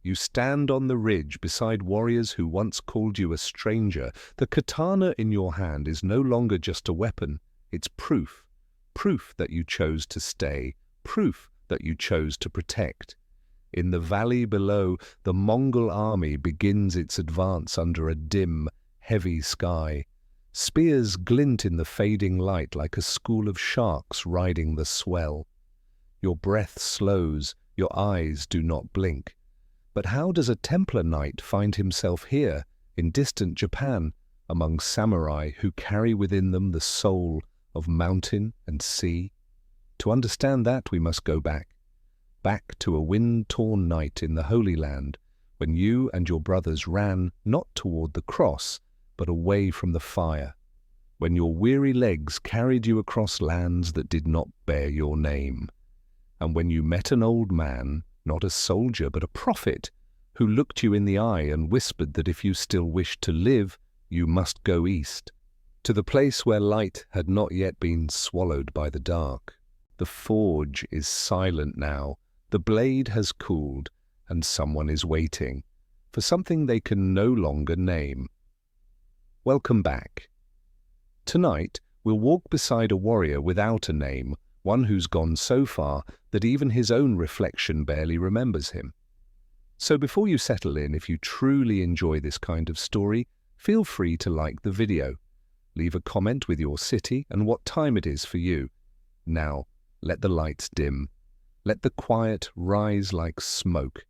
You stand on the ridge beside warriors who once called you a stranger. The katana in your hand is no longer just a weapon. It's proof. Proof that you chose to stay. Proof that you chose to protect. In the valley below, the Mongol army begins its advance under a dim, heavy sky. Spears glint in the fading light like a school of sharks riding the swell. Your breath slows, your eyes do not blink. But how does a Templar Knight find himself here, in distant Japan, among samurai who carry within them the soul of mountain and sea? To understand that, we must go back to a wind-torn night in the Holy Land, when you and your brothers ran not toward the cross, but away from the fire, when your weary legs carried you across lands that did not bear your name, and when you met an old man, not a soldier but a prophet, who looked you in the eye and whispered that if you still wished to live, you must go east, to the place where light had not yet been swallowed by the dark. The forge is silent now, the blade has cooled, and someone is waiting for something they can no longer name. Welcome back. Tonight, we'll walk beside a warrior without a name, one who's gone so far that even his own reflection barely remembers him. So before you settle in, if you truly enjoy this kind of story, feel free to like the video. Leave a comment with your city and what time it is for you. Now, let the lights dim. Let the quiet rise like smoke.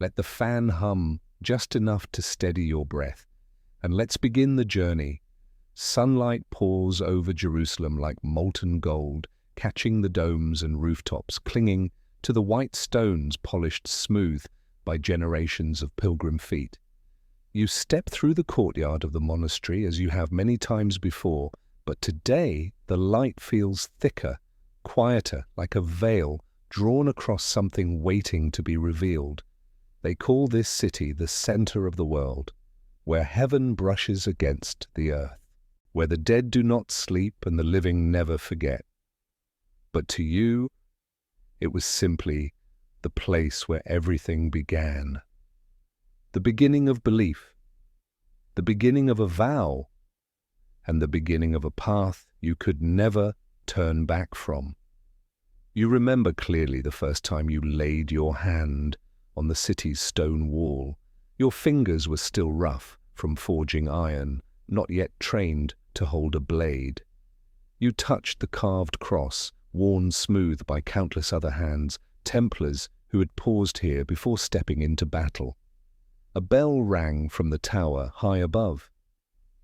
Let the fan hum just enough to steady your breath. And let's begin the journey. Sunlight pours over Jerusalem like molten gold, catching the domes and rooftops, clinging to the white stones polished smooth by generations of pilgrim feet. You step through the courtyard of the monastery as you have many times before, but today the light feels thicker, quieter, like a veil drawn across something waiting to be revealed. They call this city the center of the world, where heaven brushes against the earth, where the dead do not sleep and the living never forget. But to you, it was simply the place where everything began. The beginning of belief, the beginning of a vow, and the beginning of a path you could never turn back from. You remember clearly the first time you laid your hand on the city's stone wall. Your fingers were still rough from forging iron, not yet trained to hold a blade. You touched the carved cross, worn smooth by countless other hands, Templars who had paused here before stepping into battle. A bell rang from the tower high above.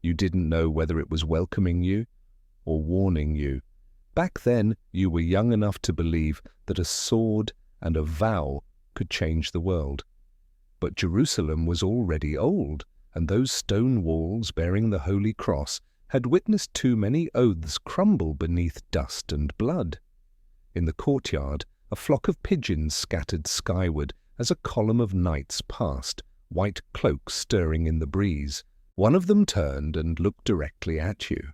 You didn't know whether it was welcoming you or warning you. Back then, you were young enough to believe that a sword and a vow could change the world. But Jerusalem was already old, and those stone walls bearing the Holy Cross had witnessed too many oaths crumble beneath dust and blood. In the courtyard, a flock of pigeons scattered skyward as a column of knights passed, white cloaks stirring in the breeze. One of them turned and looked directly at you.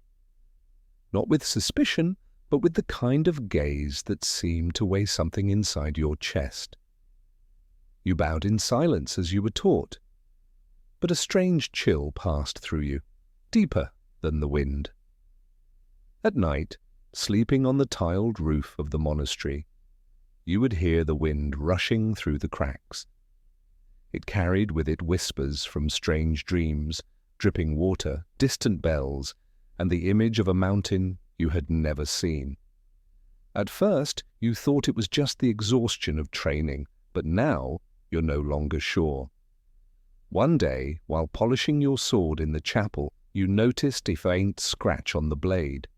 Not with suspicion, but with the kind of gaze that seemed to weigh something inside your chest. You bowed in silence as you were taught, but a strange chill passed through you, deeper than the wind. At night, sleeping on the tiled roof of the monastery, you would hear the wind rushing through the cracks. It carried with it whispers from strange dreams, dripping water, distant bells, and the image of a mountain you had never seen. At first, you thought it was just the exhaustion of training, but now you're no longer sure. One day, while polishing your sword in the chapel, you noticed a faint scratch on the blade,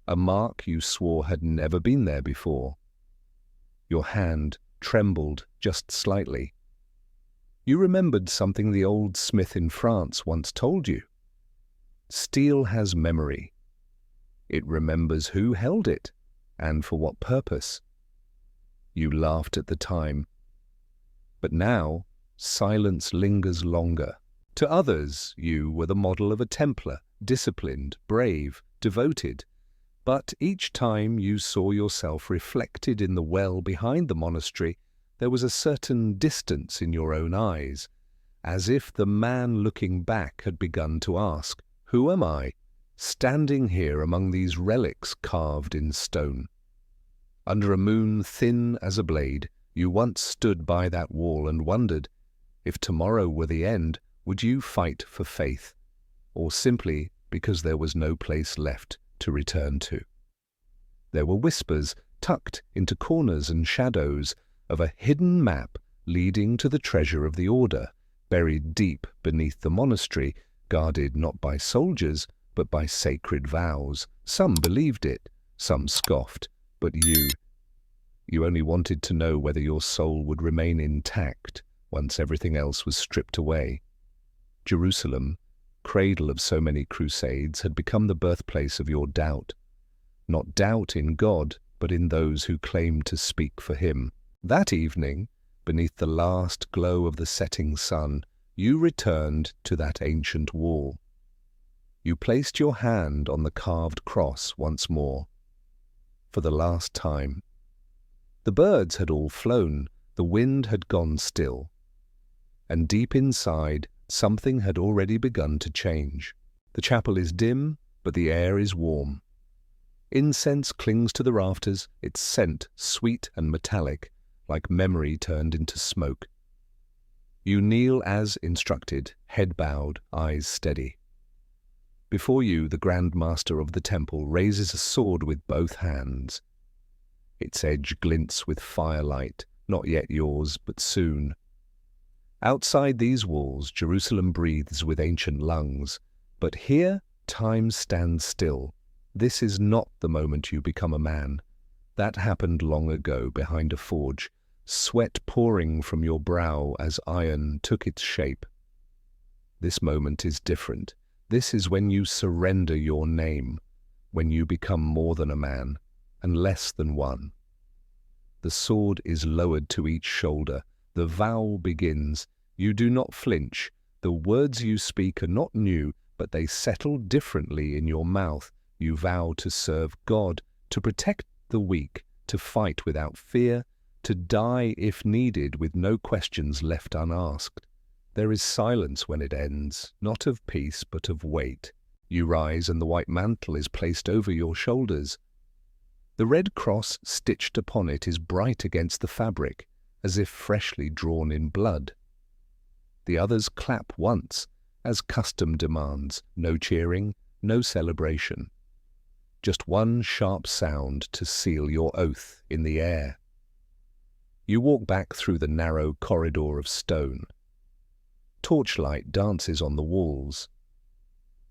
a mark you swore had never been there before. Your hand trembled just slightly. You remembered something the old smith in France once told you. Steel has memory. It remembers who held it, and for what purpose. You laughed at the time. But now, silence lingers longer. To others, you were the model of a Templar, disciplined, brave, devoted. But each time you saw yourself reflected in the well behind the monastery, There was a certain distance in your own eyes, as if the man looking back had begun to ask, "Who am I, standing here among these relics carved in stone?" Under a moon thin as a blade, you once stood by that wall and wondered, if tomorrow were the end, would you fight for faith, or simply because there was no place left to return to? There were whispers, tucked into corners and shadows, of a hidden map leading to the treasure of the Order, buried deep beneath the monastery, guarded not by soldiers, but by sacred vows. Some believed it, some scoffed, but you only wanted to know whether your soul would remain intact once everything else was stripped away. Jerusalem, cradle of so many crusades, had become the birthplace of your doubt. Not doubt in God, but in those who claimed to speak for him. That evening, beneath the last glow of the setting sun, you returned to that ancient wall. You placed your hand on the carved cross once more, for the last time. The birds had all flown, the wind had gone still, and deep inside, something had already begun to change. The chapel is dim, but the air is warm. Incense clings to the rafters, its scent sweet and metallic, like memory turned into smoke. You kneel as instructed, head bowed, eyes steady. Before you, the Grand Master of the temple raises a sword with both hands. Its edge glints with firelight, not yet yours, but soon. Outside these walls, Jerusalem breathes with ancient lungs, but here time stands still. This is not the moment you become a man. That happened long ago behind a forge, sweat pouring from your brow as iron took its shape. This moment is different. This is when you surrender your name, when you become more than a man, and less than one. The sword is lowered to each shoulder. The vow begins. You do not flinch. The words you speak are not new, but they settle differently in your mouth. You vow to serve God, to protect the weak, to fight without fear, to die if needed with no questions left unasked. There is silence when it ends, not of peace but of weight. You rise and the white mantle is placed over your shoulders. The red cross stitched upon it is bright against the fabric, as if freshly drawn in blood. The others clap once, as custom demands, no cheering, no celebration. Just one sharp sound to seal your oath in the air. You walk back through the narrow corridor of stone. Torchlight dances on the walls.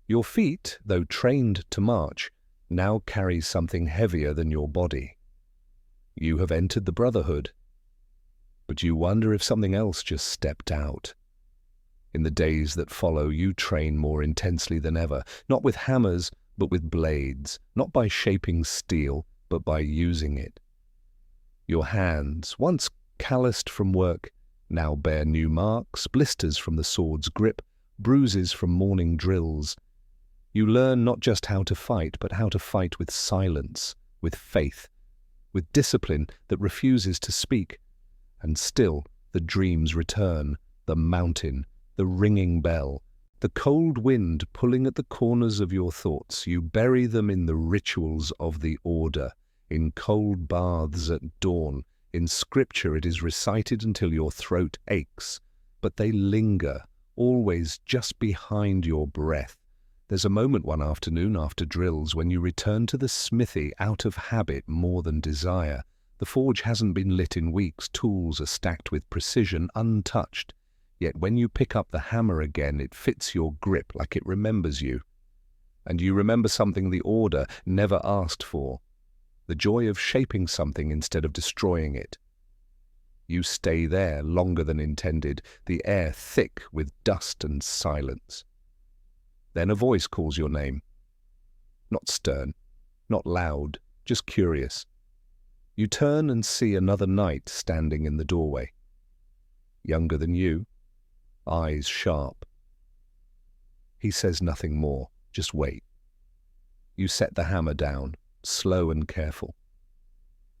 Your feet, though trained to march, now carry something heavier than your body. You have entered the Brotherhood, but you wonder if something else just stepped out. In the days that follow, you train more intensely than ever, not with hammers, but with blades, not by shaping steel, but by using it. Your hands, once calloused from work, now bear new marks, blisters from the sword's grip, bruises from morning drills. You learn not just how to fight, but how to fight with silence, with faith, with discipline that refuses to speak. And still the dreams return, the mountain, the ringing bell, the cold wind pulling at the corners of your thoughts. You bury them in the rituals of the Order, in cold baths at dawn. In scripture it is recited until your throat aches, but they linger, always just behind your breath. There's a moment one afternoon after drills when you return to the smithy out of habit more than desire. The forge hasn't been lit in weeks, tools are stacked with precision, untouched. Yet when you pick up the hammer again, it fits your grip like it remembers you. And you remember something the Order never asked for, the joy of shaping something instead of destroying it. You stay there longer than intended, the air thick with dust and silence. Then a voice calls your name. Not stern, not loud, just curious. You turn and see another knight standing in the doorway. Younger than you, eyes sharp. He says nothing more, just wait. You set the hammer down, slow and careful.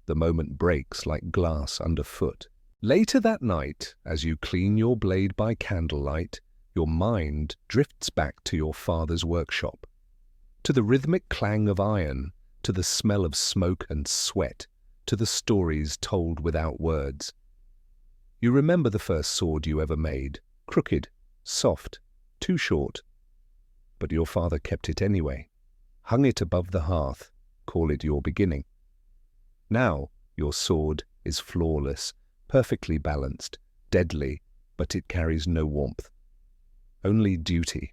The moment breaks like glass underfoot. Later that night, as you clean your blade by candlelight, your mind drifts back to your father's workshop, to the rhythmic clang of iron, to the smell of smoke and sweat, to the stories told without words. You remember the first sword you ever made, crooked, soft, too short. But your father kept it anyway, hung it above the hearth, call it your beginning. Now your sword is flawless, perfectly balanced, deadly, but it carries no warmth. Only duty.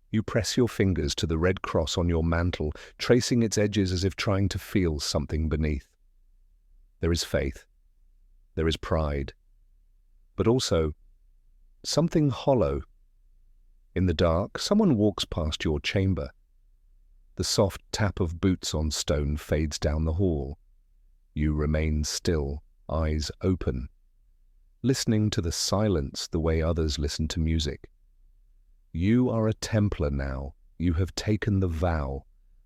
You press your fingers to the red cross on your mantle, tracing its edges as if trying to feel something beneath. There is faith. There is pride. But also something hollow. In the dark, someone walks past your chamber. The soft tap of boots on stone fades down the hall. You remain still, eyes open, listening to the silence the way others listen to music. You are a Templar now. You have taken the vow,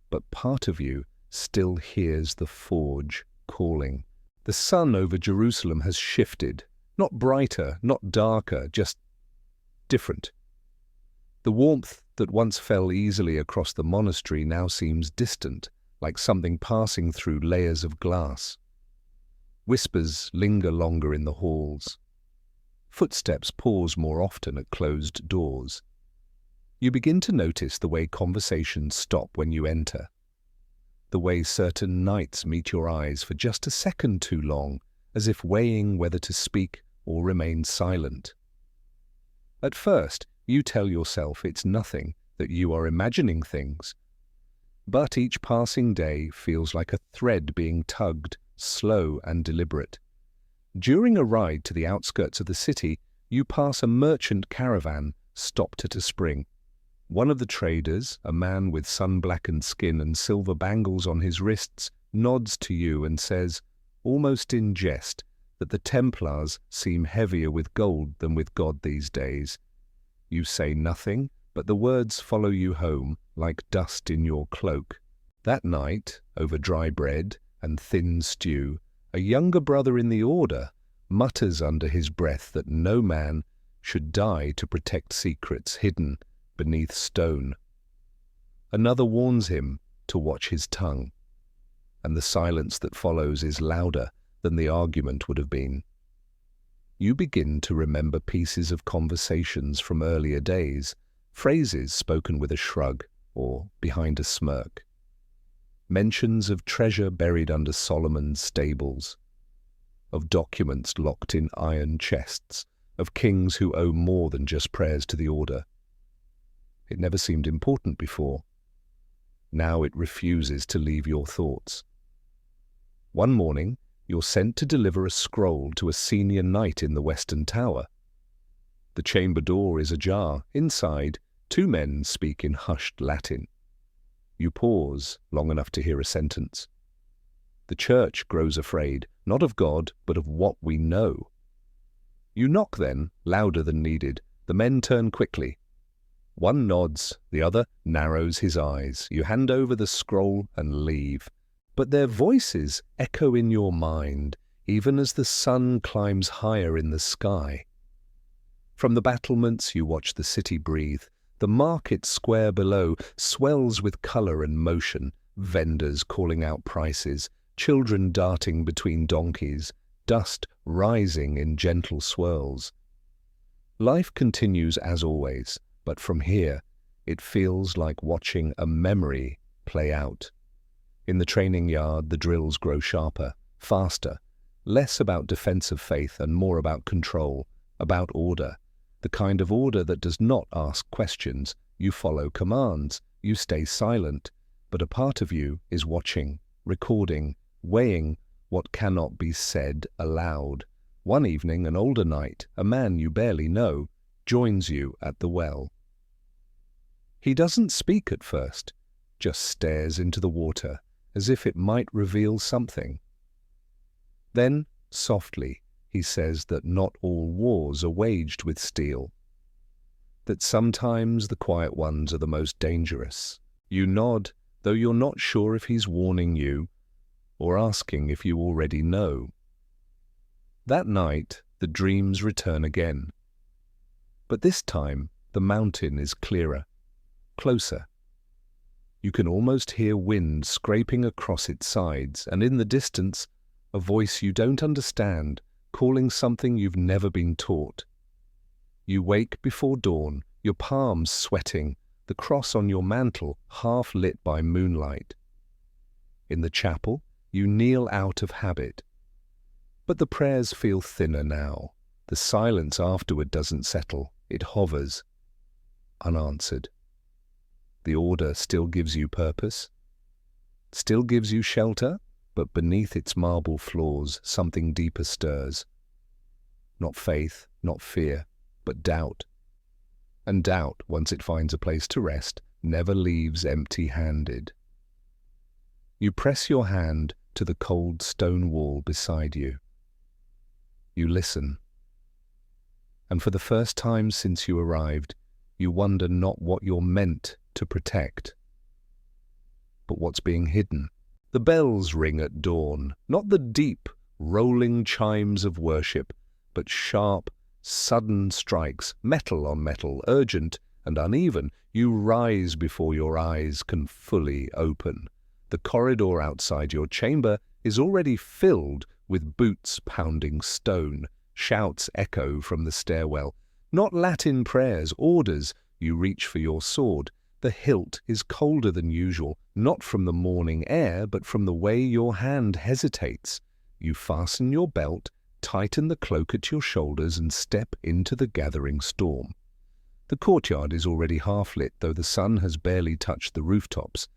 but part of you still hears the forge calling. The sun over Jerusalem has shifted, not brighter, not darker, just different. The warmth that once fell easily across the monastery now seems distant, like something passing through layers of glass. Whispers linger longer in the halls. Footsteps pause more often at closed doors. You begin to notice the way conversations stop when you enter, the way certain nights meet your eyes for just a second too long, as if weighing whether to speak or remain silent. At first, you tell yourself it's nothing, that you are imagining things. But each passing day feels like a thread being tugged, slow and deliberate. During a ride to the outskirts of the city, you pass a merchant caravan stopped at a spring. One of the traders, a man with sun-blackened skin and silver bangles on his wrists, nods to you and says, almost in jest, that the Templars seem heavier with gold than with God these days. You say nothing, but the words follow you home like dust in your cloak. That night, over dry bread and thin stew, a younger brother in the order mutters under his breath that no man should die to protect secrets hidden beneath stone. Another warns him to watch his tongue, and the silence that follows is louder than the argument would have been. You begin to remember pieces of conversations from earlier days, phrases spoken with a shrug or behind a smirk. Mentions of treasure buried under Solomon's stables, of documents locked in iron chests, of kings who owe more than just prayers to the order. It never seemed important before. Now it refuses to leave your thoughts. One morning, you're sent to deliver a scroll to a senior knight in the western tower. The chamber door is ajar. Inside, two men speak in hushed Latin. You pause long enough to hear a sentence. The church grows afraid, not of God, but of what we know. You knock then, louder than needed. The men turn quickly. One nods, the other narrows his eyes. You hand over the scroll and leave. But their voices echo in your mind, even as the sun climbs higher in the sky. From the battlements you watch the city breathe. The market square below swells with colour and motion, vendors calling out prices, children darting between donkeys, dust rising in gentle swirls. Life continues as always, but from here it feels like watching a memory play out. In the training yard, the drills grow sharper, faster, less about defensive faith and more about control, about order. The kind of order that does not ask questions. You follow commands, you stay silent, but a part of you is watching, recording, weighing what cannot be said aloud. One evening, an older knight, a man you barely know, joins you at the well. He doesn't speak at first, just stares into the water, as if it might reveal something. Then, softly, he says that not all wars are waged with steel, that sometimes the quiet ones are the most dangerous. You nod, though you're not sure if he's warning you or asking if you already know. That night, the dreams return again. But this time, the mountain is clearer, closer. You can almost hear wind scraping across its sides, and in the distance, a voice you don't understand, calling something you've never been taught. You wake before dawn, your palms sweating, the cross on your mantle half lit by moonlight. In the chapel, you kneel out of habit. But the prayers feel thinner now. The silence afterward doesn't settle. It hovers, unanswered. The order still gives you purpose, still gives you shelter, but beneath its marble floors something deeper stirs. Not faith, not fear, but doubt. And doubt, once it finds a place to rest, never leaves empty-handed. You press your hand to the cold stone wall beside you. You listen. And for the first time since you arrived, you wonder not what you're meant to protect, but what's being hidden. The bells ring at dawn, not the deep, rolling chimes of worship, but sharp, sudden strikes, metal on metal, urgent and uneven. You rise before your eyes can fully open. The corridor outside your chamber is already filled with boots pounding stone. Shouts echo from the stairwell. Not Latin prayers, orders. You reach for your sword. The hilt is colder than usual, not from the morning air, but from the way your hand hesitates. You fasten your belt, tighten the cloak at your shoulders, and step into the gathering storm. The courtyard is already half lit, though the sun has barely touched the rooftops.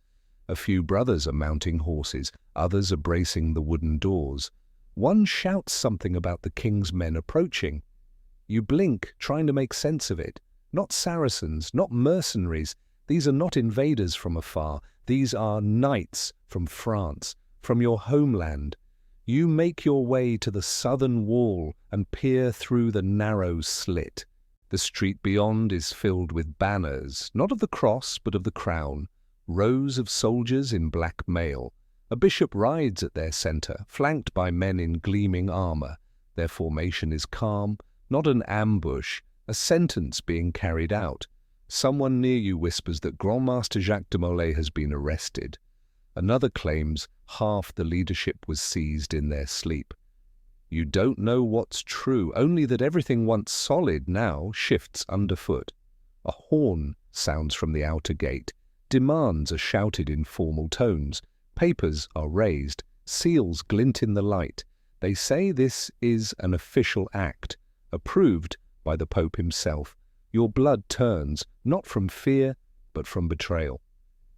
A few brothers are mounting horses, others are bracing the wooden doors. One shouts something about the king's men approaching. You blink, trying to make sense of it. Not Saracens, not mercenaries. These are not invaders from afar. These are knights from France, from your homeland. You make your way to the southern wall and peer through the narrow slit. The street beyond is filled with banners, not of the cross, but of the crown. Rows of soldiers in black mail. A bishop rides at their centre, flanked by men in gleaming armour. Their formation is calm, not an ambush, a sentence being carried out. Someone near you whispers that Grand Master Jacques de Molay has been arrested. Another claims half the leadership was seized in their sleep. You don't know what's true, only that everything once solid now shifts underfoot. A horn sounds from the outer gate. Demands are shouted in formal tones. Papers are raised, seals glint in the light. They say this is an official act, approved by the Pope himself. Your blood turns, not from fear, but from betrayal.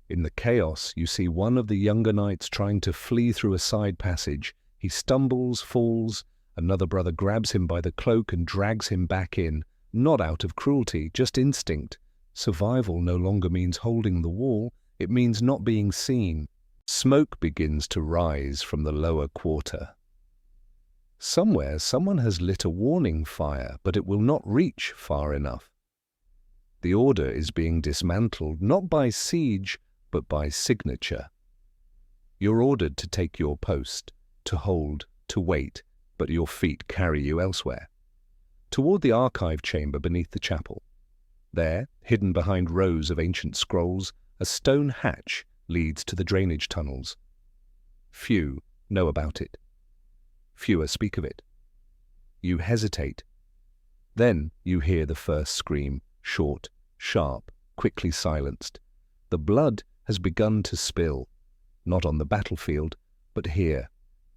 In the chaos, you see one of the younger knights trying to flee through a side passage. He stumbles, falls. Another brother grabs him by the cloak and drags him back in, not out of cruelty, just instinct. Survival no longer means holding the wall, it means not being seen. Smoke begins to rise from the lower quarter. Somewhere someone has lit a warning fire, but it will not reach far enough. The order is being dismantled, not by siege, but by signature. You're ordered to take your post, to hold, to wait, but your feet carry you elsewhere. Toward the archive chamber beneath the chapel. There, hidden behind rows of ancient scrolls, a stone hatch leads to the drainage tunnels. Few know about it. Fewer speak of it. You hesitate. Then you hear the first scream, short, sharp, quickly silenced. The blood has begun to spill, not on the battlefield, but here,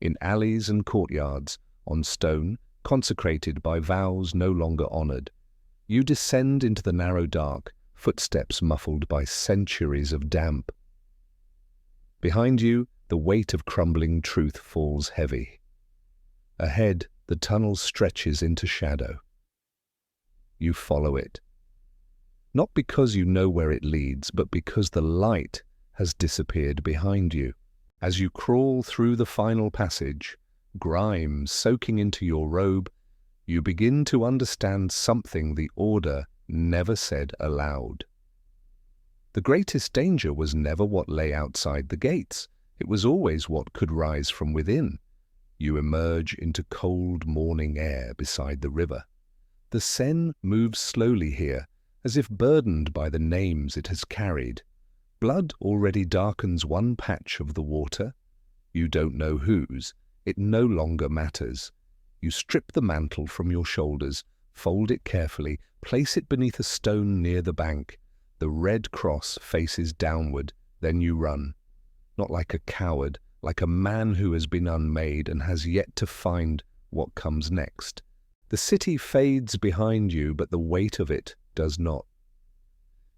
in alleys and courtyards, on stone consecrated by vows no longer honored. You descend into the narrow dark, footsteps muffled by centuries of damp. Behind you, the weight of crumbling truth falls heavy. Ahead, the tunnel stretches into shadow. You follow it. Not because you know where it leads, but because the light has disappeared behind you. As you crawl through the final passage, grime soaking into your robe, you begin to understand something the order never said aloud. The greatest danger was never what lay outside the gates. It was always what could rise from within. You emerge into cold morning air beside the river. The Seine moves slowly here, as if burdened by the names it has carried. Blood already darkens one patch of the water. You don't know whose. It no longer matters. You strip the mantle from your shoulders, fold it carefully, place it beneath a stone near the bank. The red cross faces downward, then you run. Not like a coward, like a man who has been unmade and has yet to find what comes next. The city fades behind you, but the weight of it does not.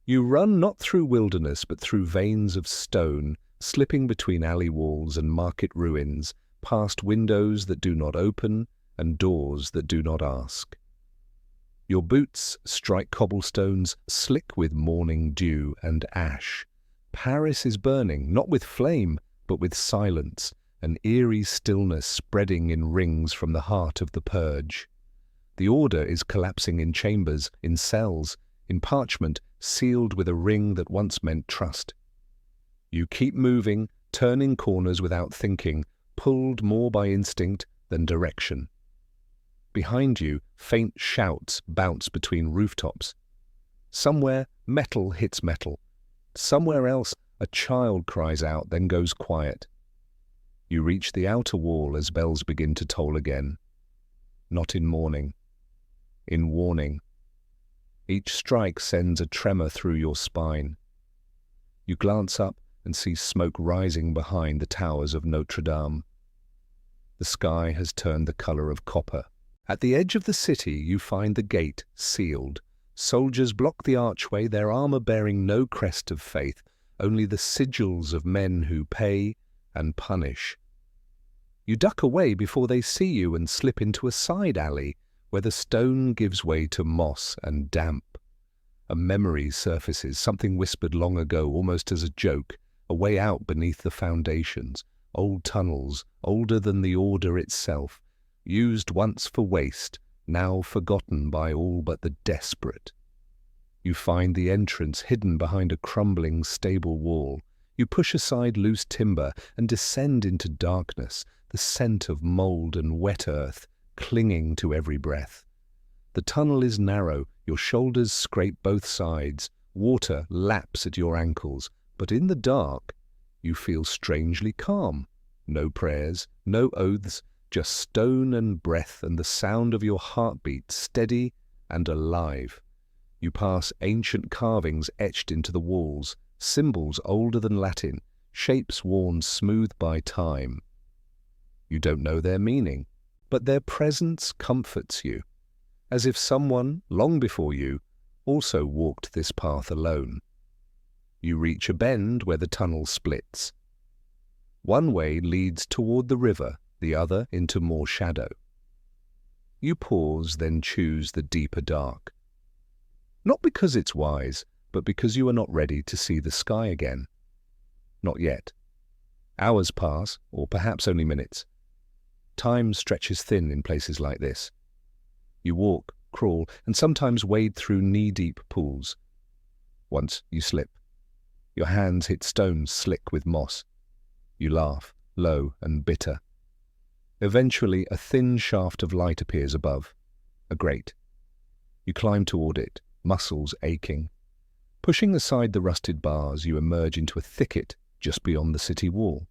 You run not through wilderness, but through veins of stone, slipping between alley walls and market ruins, past windows that do not open and doors that do not ask. Your boots strike cobblestones slick with morning dew and ash. Paris is burning, not with flame, but with silence, an eerie stillness spreading in rings from the heart of the purge. The order is collapsing in chambers, in cells, in parchment, sealed with a ring that once meant trust. You keep moving, turning corners without thinking, pulled more by instinct than direction. Behind you, faint shouts bounce between rooftops. Somewhere, metal hits metal. Somewhere else, a child cries out, then goes quiet. You reach the outer wall as bells begin to toll again. Not in mourning, in warning. Each strike sends a tremor through your spine. You glance up and see smoke rising behind the towers of Notre Dame. The sky has turned the color of copper. At the edge of the city, you find the gate sealed. Soldiers block the archway, their armor bearing no crest of faith, only the sigils of men who pay and punish. You duck away before they see you and slip into a side alley where the stone gives way to moss and damp. A memory surfaces, something whispered long ago, almost as a joke, a way out beneath the foundations, old tunnels, older than the order itself, used once for waste, now forgotten by all but the desperate. You find the entrance hidden behind a crumbling stable wall. You push aside loose timber and descend into darkness, the scent of mold and wet earth clinging to every breath. The tunnel is narrow, your shoulders scrape both sides, water laps at your ankles, but in the dark you feel strangely calm. No prayers, no oaths, just stone and breath and the sound of your heartbeat steady and alive. You pass ancient carvings etched into the walls, symbols older than Latin, shapes worn smooth by time. You don't know their meaning, but their presence comforts you, as if someone, long before you, also walked this path alone. You reach a bend where the tunnel splits. One way leads toward the river, the other into more shadow. You pause, then choose the deeper dark. Not because it's wise, but because you are not ready to see the sky again. Not yet. Hours pass, or perhaps only minutes. Time stretches thin in places like this. You walk, crawl, and sometimes wade through knee-deep pools. Once you slip. Your hands hit stones slick with moss. You laugh, low and bitter. Eventually, a thin shaft of light appears above. A grate. You climb toward it, muscles aching. Pushing aside the rusted bars, you emerge into a thicket just beyond the city wall.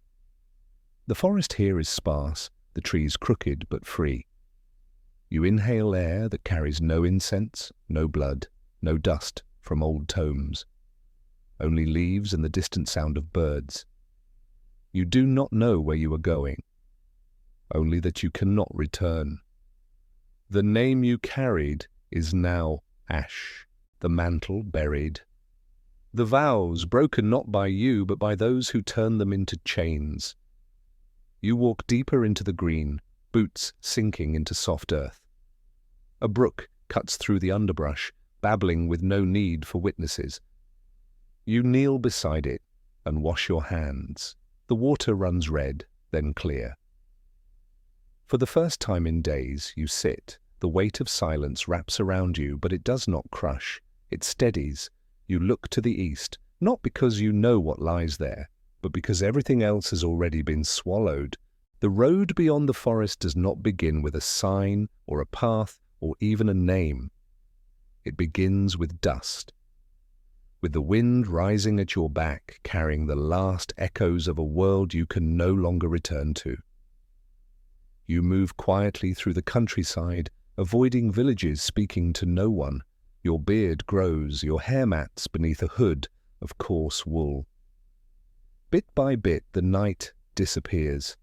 The forest here is sparse, the trees crooked but free. You inhale air that carries no incense, no blood, no dust from old tomes. Only leaves and the distant sound of birds. You do not know where you are going, only that you cannot return. The name you carried is now ash, the mantle buried. The vows broken not by you, but by those who turn them into chains. You walk deeper into the green, boots sinking into soft earth. A brook cuts through the underbrush, babbling with no need for witnesses. You kneel beside it and wash your hands. The water runs red, then clear. For the first time in days, you sit. The weight of silence wraps around you, but it does not crush. It steadies. You look to the east, not because you know what lies there, but because everything else has already been swallowed. The road beyond the forest does not begin with a sign or a path or even a name. It begins with dust, with the wind rising at your back, carrying the last echoes of a world you can no longer return to. You move quietly through the countryside, avoiding villages, speaking to no one. Your beard grows, your hair mats beneath a hood of coarse wool. Bit by bit, the knight disappears.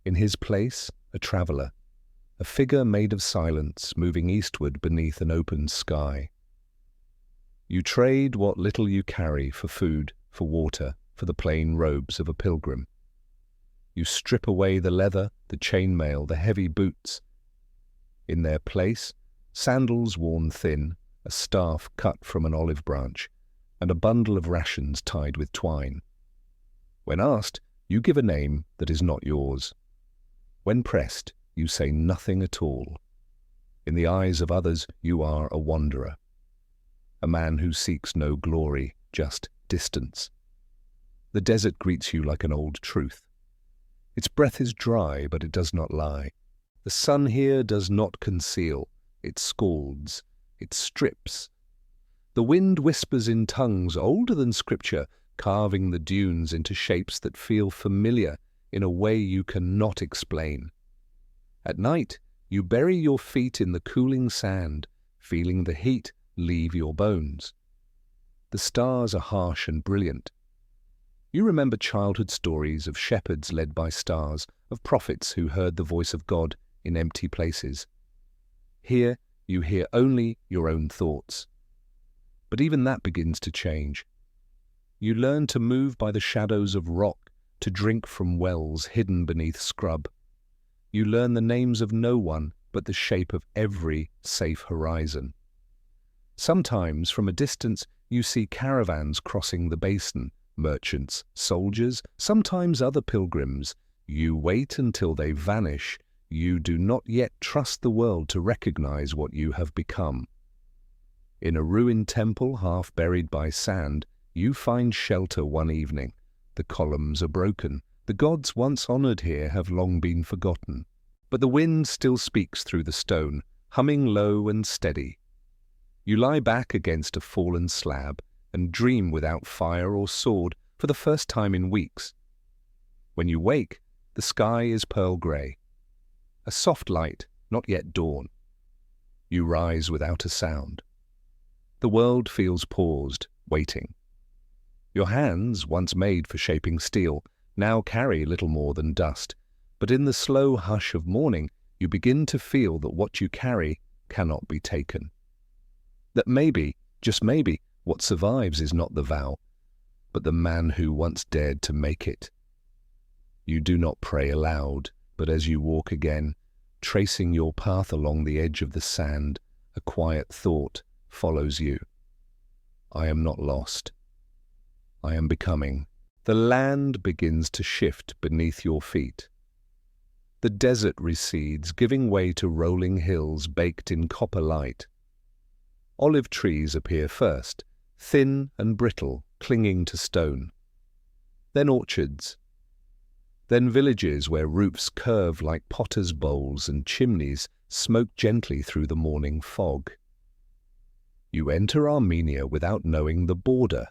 In his place, a traveller, a figure made of silence, moving eastward beneath an open sky. You trade what little you carry for food, for water, for the plain robes of a pilgrim. You strip away the leather, the chainmail, the heavy boots. In their place, sandals worn thin, a staff cut from an olive branch, and a bundle of rations tied with twine. When asked, you give a name that is not yours. When pressed, you say nothing at all. In the eyes of others, you are a wanderer, a man who seeks no glory, just distance. The desert greets you like an old truth. Its breath is dry, but it does not lie. The sun here does not conceal. It scalds. It strips. The wind whispers in tongues older than scripture, carving the dunes into shapes that feel familiar in a way you cannot explain. At night, you bury your feet in the cooling sand, feeling the heat leave your bones. The stars are harsh and brilliant. You remember childhood stories of shepherds led by stars, of prophets who heard the voice of God in empty places. Here, you hear only your own thoughts. But even that begins to change. You learn to move by the shadows of rock, to drink from wells hidden beneath scrub. You learn the names of no one but the shape of every safe horizon. Sometimes, from a distance, you see caravans crossing the basin, merchants, soldiers, sometimes other pilgrims. You wait until they vanish. You do not yet trust the world to recognize what you have become. In a ruined temple half buried by sand, you find shelter one evening. The columns are broken. The gods once honored here have long been forgotten. But the wind still speaks through the stone, humming low and steady. You lie back against a fallen slab and dream without fire or sword for the first time in weeks. When you wake, the sky is pearl grey. A soft light, not yet dawn. You rise without a sound. The world feels paused, waiting. Your hands, once made for shaping steel, now carry little more than dust. But in the slow hush of morning, you begin to feel that what you carry cannot be taken. That maybe, just maybe, what survives is not the vow, but the man who once dared to make it. You do not pray aloud, but as you walk again, tracing your path along the edge of the sand, a quiet thought follows you. I am not lost. I am becoming. The land begins to shift beneath your feet. The desert recedes, giving way to rolling hills baked in copper light. Olive trees appear first, thin and brittle, clinging to stone. Then orchards. Then villages where roofs curve like potter's bowls and chimneys smoke gently through the morning fog. You enter Armenia without knowing the border,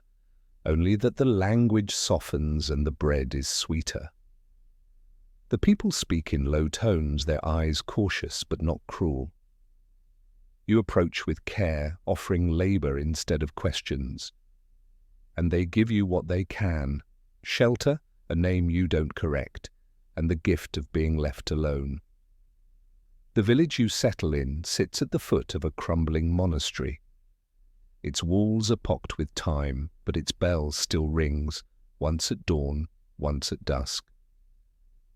only that the language softens and the bread is sweeter. The people speak in low tones, their eyes cautious but not cruel. You approach with care, offering labor instead of questions. And they give you what they can: shelter, a name you don't correct, and the gift of being left alone. The village you settle in sits at the foot of a crumbling monastery. Its walls are pocked with time, but its bell still rings, once at dawn, once at dusk.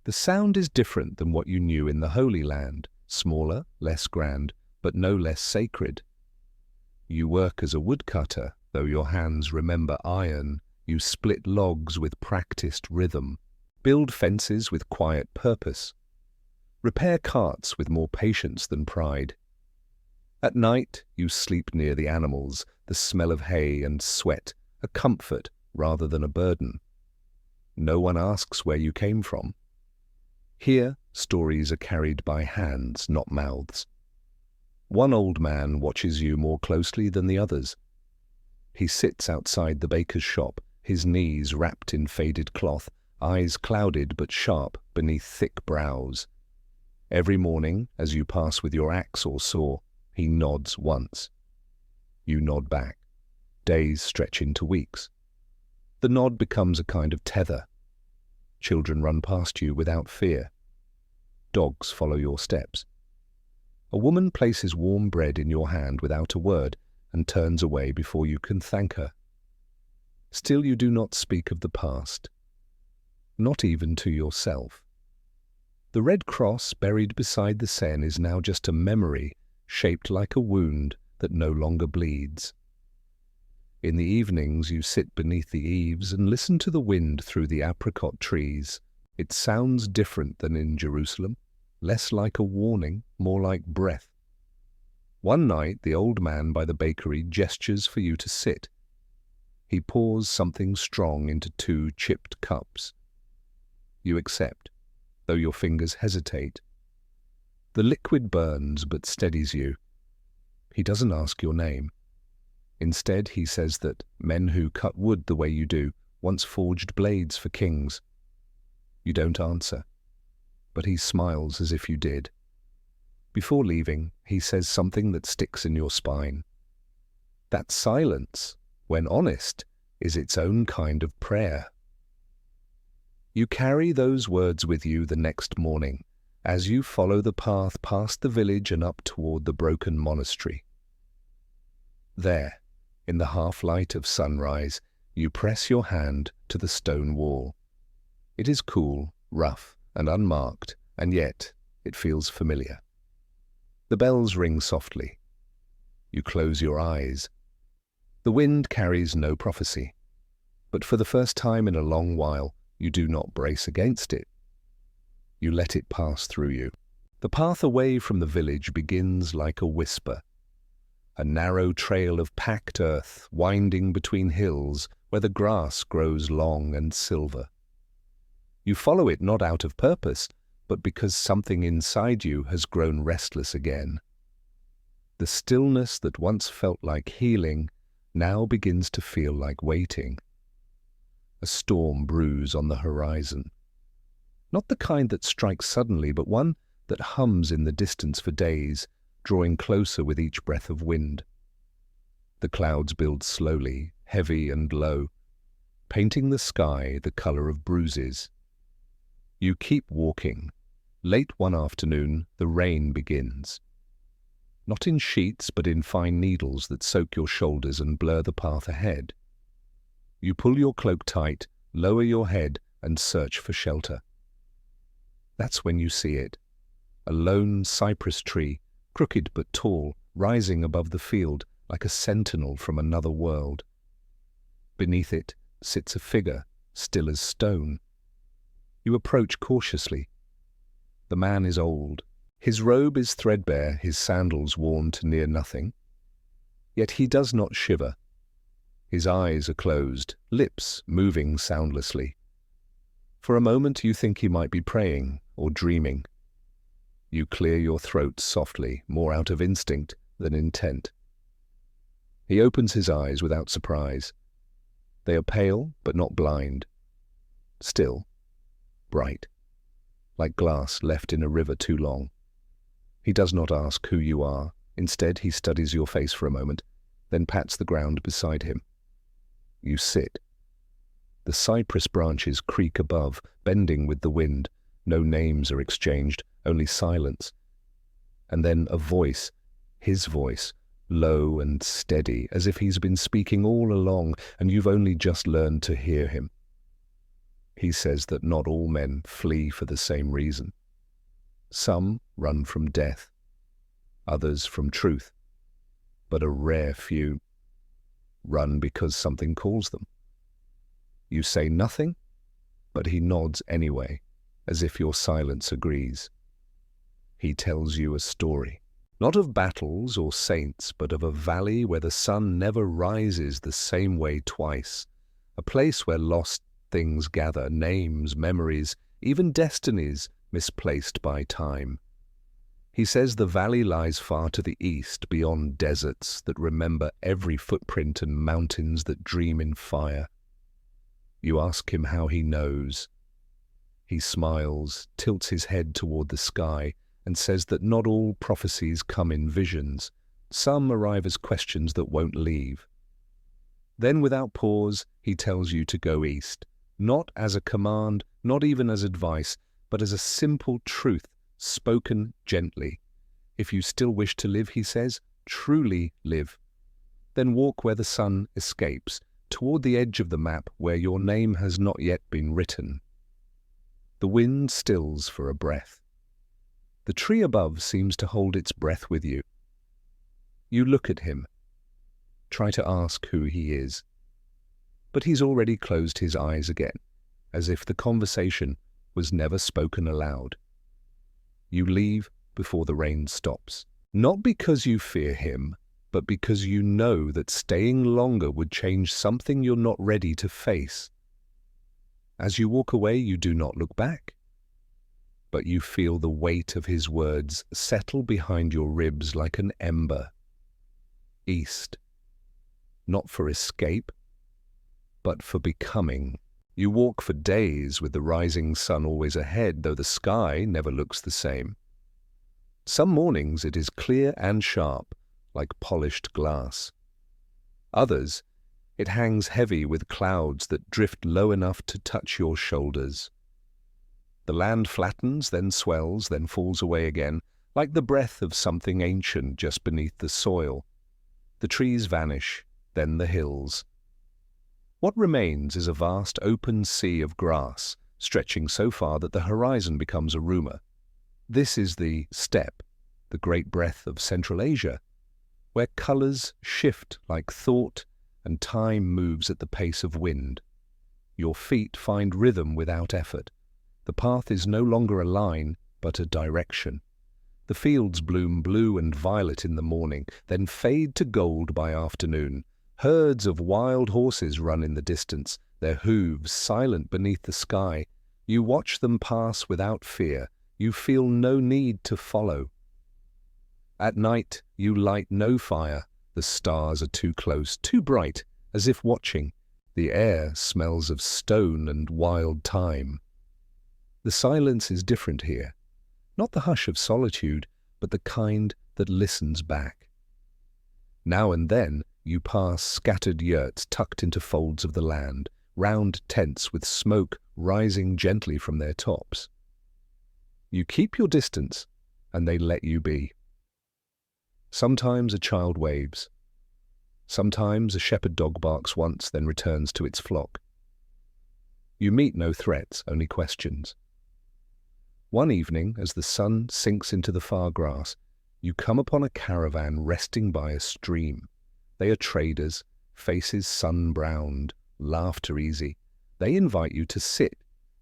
The sound is different than what you knew in the Holy Land, smaller, less grand, but no less sacred. You work as a woodcutter, though your hands remember iron. You split logs with practiced rhythm, build fences with quiet purpose, repair carts with more patience than pride. At night, you sleep near the animals, the smell of hay and sweat, a comfort rather than a burden. No one asks where you came from. Here, stories are carried by hands, not mouths. One old man watches you more closely than the others. He sits outside the baker's shop, his knees wrapped in faded cloth, eyes clouded but sharp beneath thick brows. Every morning, as you pass with your axe or saw, he nods once. You nod back. Days stretch into weeks. The nod becomes a kind of tether. Children run past you without fear. Dogs follow your steps. A woman places warm bread in your hand without a word and turns away before you can thank her. Still you do not speak of the past, not even to yourself. The red cross buried beside the Seine is now just a memory shaped like a wound that no longer bleeds. In the evenings you sit beneath the eaves and listen to the wind through the apricot trees. It sounds different than in Jerusalem, less like a warning, more like breath. One night the old man by the bakery gestures for you to sit. He pours something strong into 2 chipped cups. You accept, though your fingers hesitate. The liquid burns but steadies you. He doesn't ask your name. Instead, he says that men who cut wood the way you do once forged blades for kings. You don't answer, but he smiles as if you did. Before leaving, he says something that sticks in your spine. That silence, when honest, is its own kind of prayer. You carry those words with you the next morning, as you follow the path past the village and up toward the broken monastery. There, in the half-light of sunrise, you press your hand to the stone wall. It is cool, rough, and unmarked, and yet it feels familiar. The bells ring softly. You close your eyes. The wind carries no prophecy, but for the first time in a long while, you do not brace against it. You let it pass through you. The path away from the village begins like a whisper, a narrow trail of packed earth winding between hills where the grass grows long and silver. You follow it not out of purpose, but because something inside you has grown restless again. The stillness that once felt like healing now begins to feel like waiting. A storm brews on the horizon. Not the kind that strikes suddenly, but one that hums in the distance for days, drawing closer with each breath of wind. The clouds build slowly, heavy and low, painting the sky the color of bruises. You keep walking. Late one afternoon, the rain begins. Not in sheets, but in fine needles that soak your shoulders and blur the path ahead. You pull your cloak tight, lower your head, and search for shelter. That's when you see it. A lone cypress tree, crooked but tall, rising above the field like a sentinel from another world. Beneath it sits a figure, still as stone. You approach cautiously. The man is old. His robe is threadbare, his sandals worn to near nothing. Yet he does not shiver. His eyes are closed, lips moving soundlessly. For a moment you think he might be praying or dreaming. You clear your throat softly, more out of instinct than intent. He opens his eyes without surprise. They are pale, but not blind. Still, bright, like glass left in a river too long. He does not ask who you are. Instead, he studies your face for a moment, then pats the ground beside him. You sit. The cypress branches creak above, bending with the wind. No names are exchanged, only silence. And then a voice, his voice, low and steady, as if he's been speaking all along and you've only just learned to hear him. He says that not all men flee for the same reason. Some run from death, others from truth, but a rare few run because something calls them. You say nothing, but he nods anyway, as if your silence agrees. He tells you a story, not of battles or saints, but of a valley where the sun never rises the same way twice, a place where lost things gather, names, memories, even destinies misplaced by time. He says the valley lies far to the east, beyond deserts that remember every footprint and mountains that dream in fire. You ask him how he knows. He smiles, tilts his head toward the sky, and says that not all prophecies come in visions. Some arrive as questions that won't leave. Then, without pause, he tells you to go east, not as a command, not even as advice, but as a simple truth, spoken gently. If you still wish to live, he says, truly live. Then walk where the sun escapes, toward the edge of the map where your name has not yet been written. The wind stills for a breath. The tree above seems to hold its breath with you. You look at him. Try to ask who he is. But he's already closed his eyes again, as if the conversation was never spoken aloud. You leave before the rain stops, not because you fear him, but because you know that staying longer would change something you're not ready to face. As you walk away, you do not look back, but you feel the weight of his words settle behind your ribs like an ember. East. Not for escape, but for becoming. You walk for days with the rising sun always ahead, though the sky never looks the same. Some mornings it is clear and sharp, like polished glass. Others, it hangs heavy with clouds that drift low enough to touch your shoulders. The land flattens, then swells, then falls away again, like the breath of something ancient just beneath the soil. The trees vanish, then the hills. What remains is a vast open sea of grass, stretching so far that the horizon becomes a rumour. This is the steppe, the great breath of Central Asia, where colours shift like thought and time moves at the pace of wind. Your feet find rhythm without effort. The path is no longer a line, but a direction. The fields bloom blue and violet in the morning, then fade to gold by afternoon. Herds of wild horses run in the distance, their hooves silent beneath the sky. You watch them pass without fear. You feel no need to follow. At night, you light no fire. The stars are too close, too bright, as if watching. The air smells of stone and wild thyme. The silence is different here. Not the hush of solitude, but the kind that listens back. Now and then, you pass scattered yurts tucked into folds of the land, round tents with smoke rising gently from their tops. You keep your distance, and they let you be. Sometimes a child waves. Sometimes a shepherd dog barks once, then returns to its flock. You meet no threats, only questions. One evening, as the sun sinks into the far grass, you come upon a caravan resting by a stream. They are traders, faces sun-browned, laughter easy. They invite you to sit.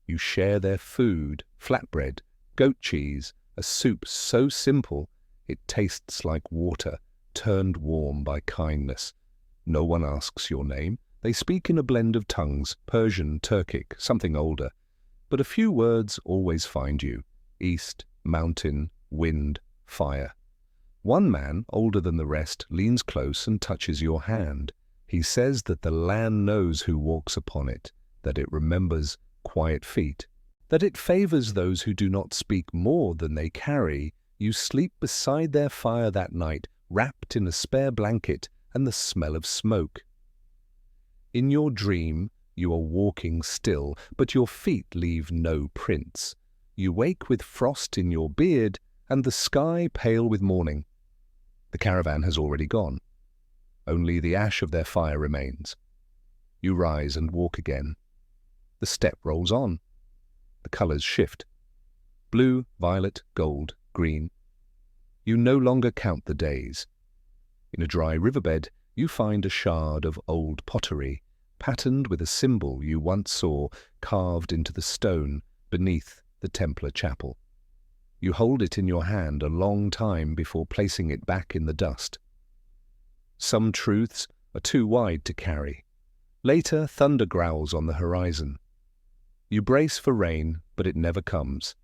You share their food, flatbread, goat cheese, a soup so simple it tastes like water, turned warm by kindness. No one asks your name. They speak in a blend of tongues, Persian, Turkic, something older. But a few words always find you. East, mountain, wind, fire. One man, older than the rest, leans close and touches your hand. He says that the land knows who walks upon it, that it remembers quiet feet, that it favors those who do not speak more than they carry. You sleep beside their fire that night, wrapped in a spare blanket and the smell of smoke. In your dream, you are walking still, but your feet leave no prints. You wake with frost in your beard and the sky pale with morning. The caravan has already gone. Only the ash of their fire remains. You rise and walk again. The steppe rolls on. The colours shift. Blue, violet, gold, green. You no longer count the days. In a dry riverbed, you find a shard of old pottery, patterned with a symbol you once saw carved into the stone beneath the Templar chapel. You hold it in your hand a long time before placing it back in the dust. Some truths are too wide to carry. Later, thunder growls on the horizon. You brace for rain, but it never comes.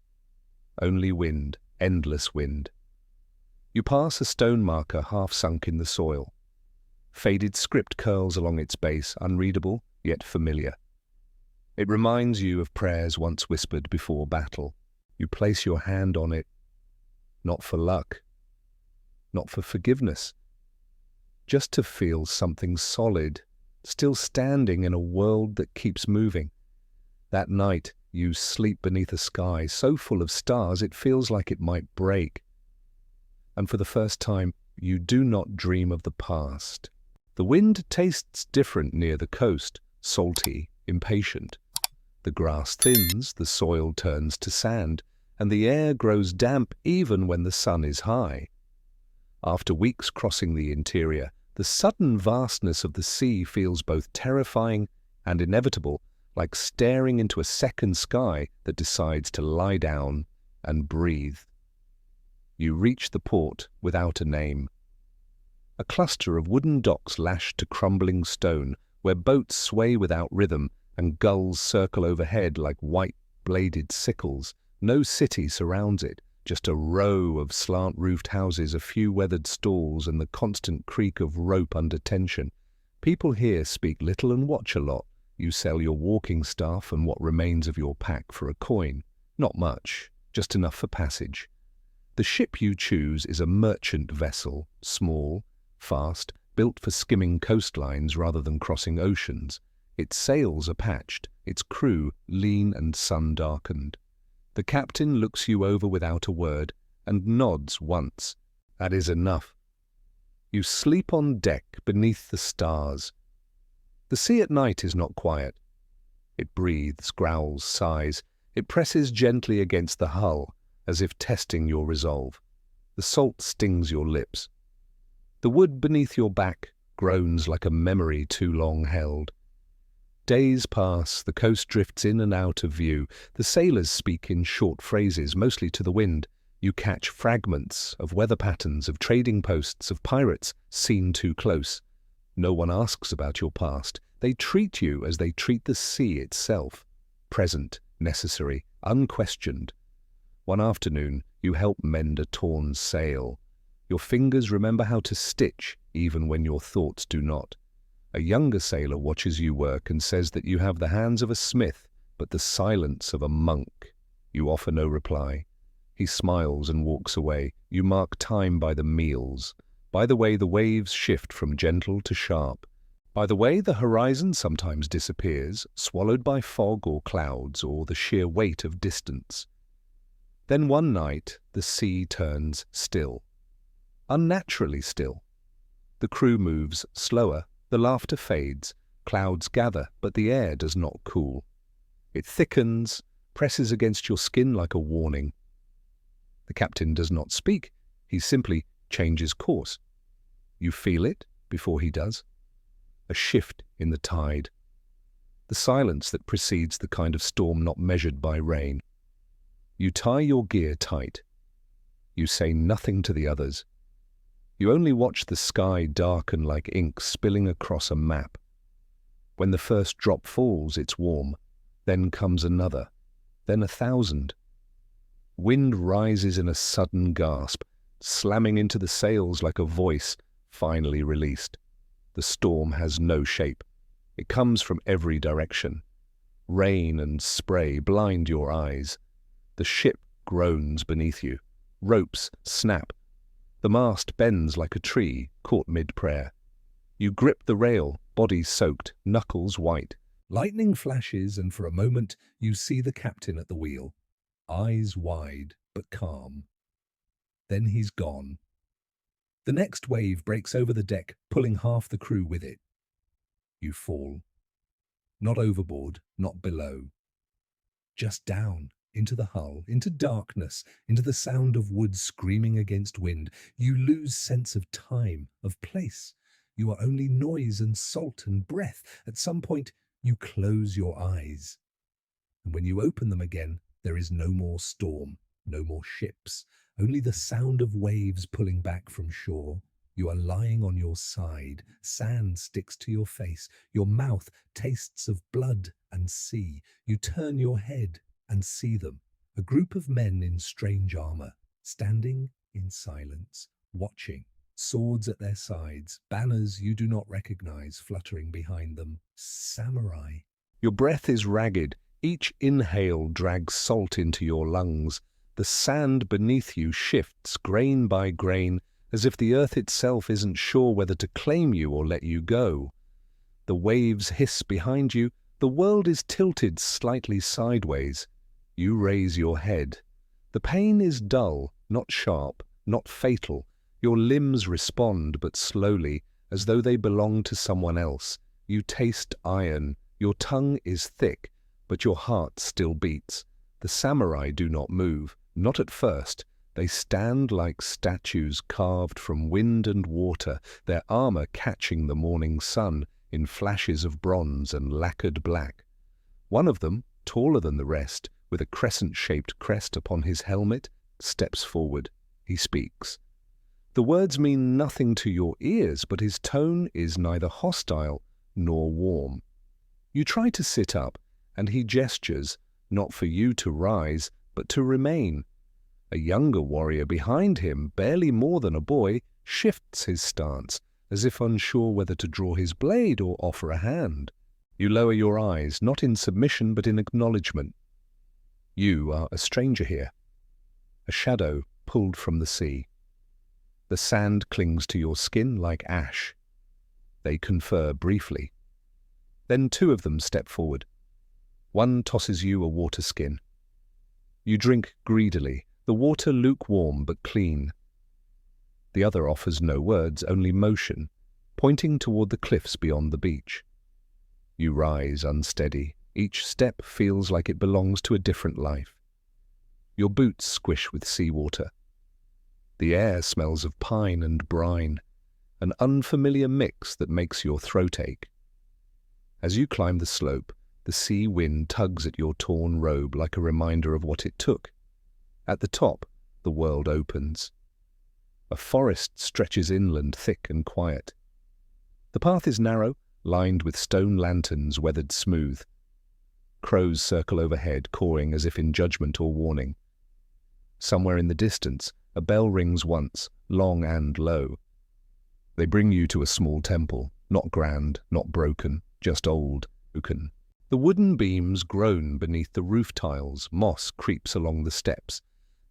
Only wind, endless wind. You pass a stone marker half sunk in the soil. Faded script curls along its base, unreadable, yet familiar. It reminds you of prayers once whispered before battle. You place your hand on it, not for luck, not for forgiveness, just to feel something solid, still standing in a world that keeps moving. That night, you sleep beneath a sky so full of stars it feels like it might break. And for the first time, you do not dream of the past. The wind tastes different near the coast, salty, impatient. The grass thins, the soil turns to sand, and the air grows damp even when the sun is high. After weeks crossing the interior, the sudden vastness of the sea feels both terrifying and inevitable, like staring into a second sky that decides to lie down and breathe. You reach the port without a name. A cluster of wooden docks lashed to crumbling stone, where boats sway without rhythm and gulls circle overhead like white-bladed sickles. No city surrounds it, just a row of slant-roofed houses, a few weathered stalls, and the constant creak of rope under tension. People here speak little and watch a lot. You sell your walking staff and what remains of your pack for a coin. Not much, just enough for passage. The ship you choose is a merchant vessel, small, fast, built for skimming coastlines rather than crossing oceans. Its sails are patched, its crew lean and sun-darkened. The captain looks you over without a word and nods once. That is enough. You sleep on deck beneath the stars. The sea at night is not quiet. It breathes, growls, sighs. It presses gently against the hull, as if testing your resolve. The salt stings your lips. The wood beneath your back groans like a memory too long held. Days pass, the coast drifts in and out of view. The sailors speak in short phrases, mostly to the wind. You catch fragments of weather patterns, of trading posts, of pirates seen too close. No one asks about your past. They treat you as they treat the sea itself. Present, necessary, unquestioned. One afternoon, you help mend a torn sail. Your fingers remember how to stitch, even when your thoughts do not. A younger sailor watches you work and says that you have the hands of a smith, but the silence of a monk. You offer no reply. He smiles and walks away. You mark time by the meals, by the way the waves shift from gentle to sharp, by the way the horizon sometimes disappears, swallowed by fog or clouds or the sheer weight of distance. Then one night the sea turns still, unnaturally still. The crew moves slower. The laughter fades, clouds gather, but the air does not cool. It thickens, presses against your skin like a warning. The captain does not speak, he simply changes course. You feel it before he does. A shift in the tide. The silence that precedes the kind of storm not measured by rain. You tie your gear tight. You say nothing to the others. You only watch the sky darken like ink spilling across a map. When the first drop falls, it's warm. Then comes another. Then 1,000. Wind rises in a sudden gasp, slamming into the sails like a voice finally released. The storm has no shape. It comes from every direction. Rain and spray blind your eyes. The ship groans beneath you. Ropes snap. The mast bends like a tree, caught mid-prayer. You grip the rail, body soaked, knuckles white. Lightning flashes, and for a moment you see the captain at the wheel, eyes wide but calm. Then he's gone. The next wave breaks over the deck, pulling half the crew with it. You fall. Not overboard, not below. Just down. Into the hull, into darkness, into the sound of wood screaming against wind. You lose sense of time, of place. You are only noise and salt and breath. At some point, you close your eyes. And when you open them again, there is no more storm, no more ships, only the sound of waves pulling back from shore. You are lying on your side. Sand sticks to your face. Your mouth tastes of blood and sea. You turn your head and see them, A group of men in strange armor, standing in silence, watching, swords at their sides, banners you do not recognize fluttering behind them. Samurai. Your breath is ragged. Each inhale drags salt into your lungs. The sand beneath you shifts grain by grain, as if the earth itself isn't sure whether to claim you or let you go. The waves hiss behind you. The world is tilted slightly sideways. You raise your head. The pain is dull, not sharp, not fatal. Your limbs respond, but slowly, as though they belong to someone else. You taste iron. Your tongue is thick, but your heart still beats. The samurai do not move, not at first. They stand like statues carved from wind and water, their armor catching the morning sun in flashes of bronze and lacquered black. One of them, taller than the rest, with a crescent-shaped crest upon his helmet, steps forward. He speaks. The words mean nothing to your ears, but his tone is neither hostile nor warm. You try to sit up, and he gestures, not for you to rise, but to remain. A younger warrior behind him, barely more than a boy, shifts his stance, as if unsure whether to draw his blade or offer a hand. You lower your eyes, not in submission but in acknowledgement. You are a stranger here, a shadow pulled from the sea. The sand clings to your skin like ash. They confer briefly. Then two of them step forward. One tosses you a water skin. You drink greedily, the water lukewarm but clean. The other offers no words, only motion, pointing toward the cliffs beyond the beach. You rise unsteady. Each step feels like it belongs to a different life. Your boots squish with seawater. The air smells of pine and brine, an unfamiliar mix that makes your throat ache. As you climb the slope, the sea wind tugs at your torn robe like a reminder of what it took. At the top, the world opens. A forest stretches inland, thick and quiet. The path is narrow, lined with stone lanterns weathered smooth. Crows circle overhead, cawing as if in judgment or warning. Somewhere in the distance, a bell rings once, long and low. They bring you to a small temple, not grand, not broken, just old, broken. The wooden beams groan beneath the roof tiles, moss creeps along the steps.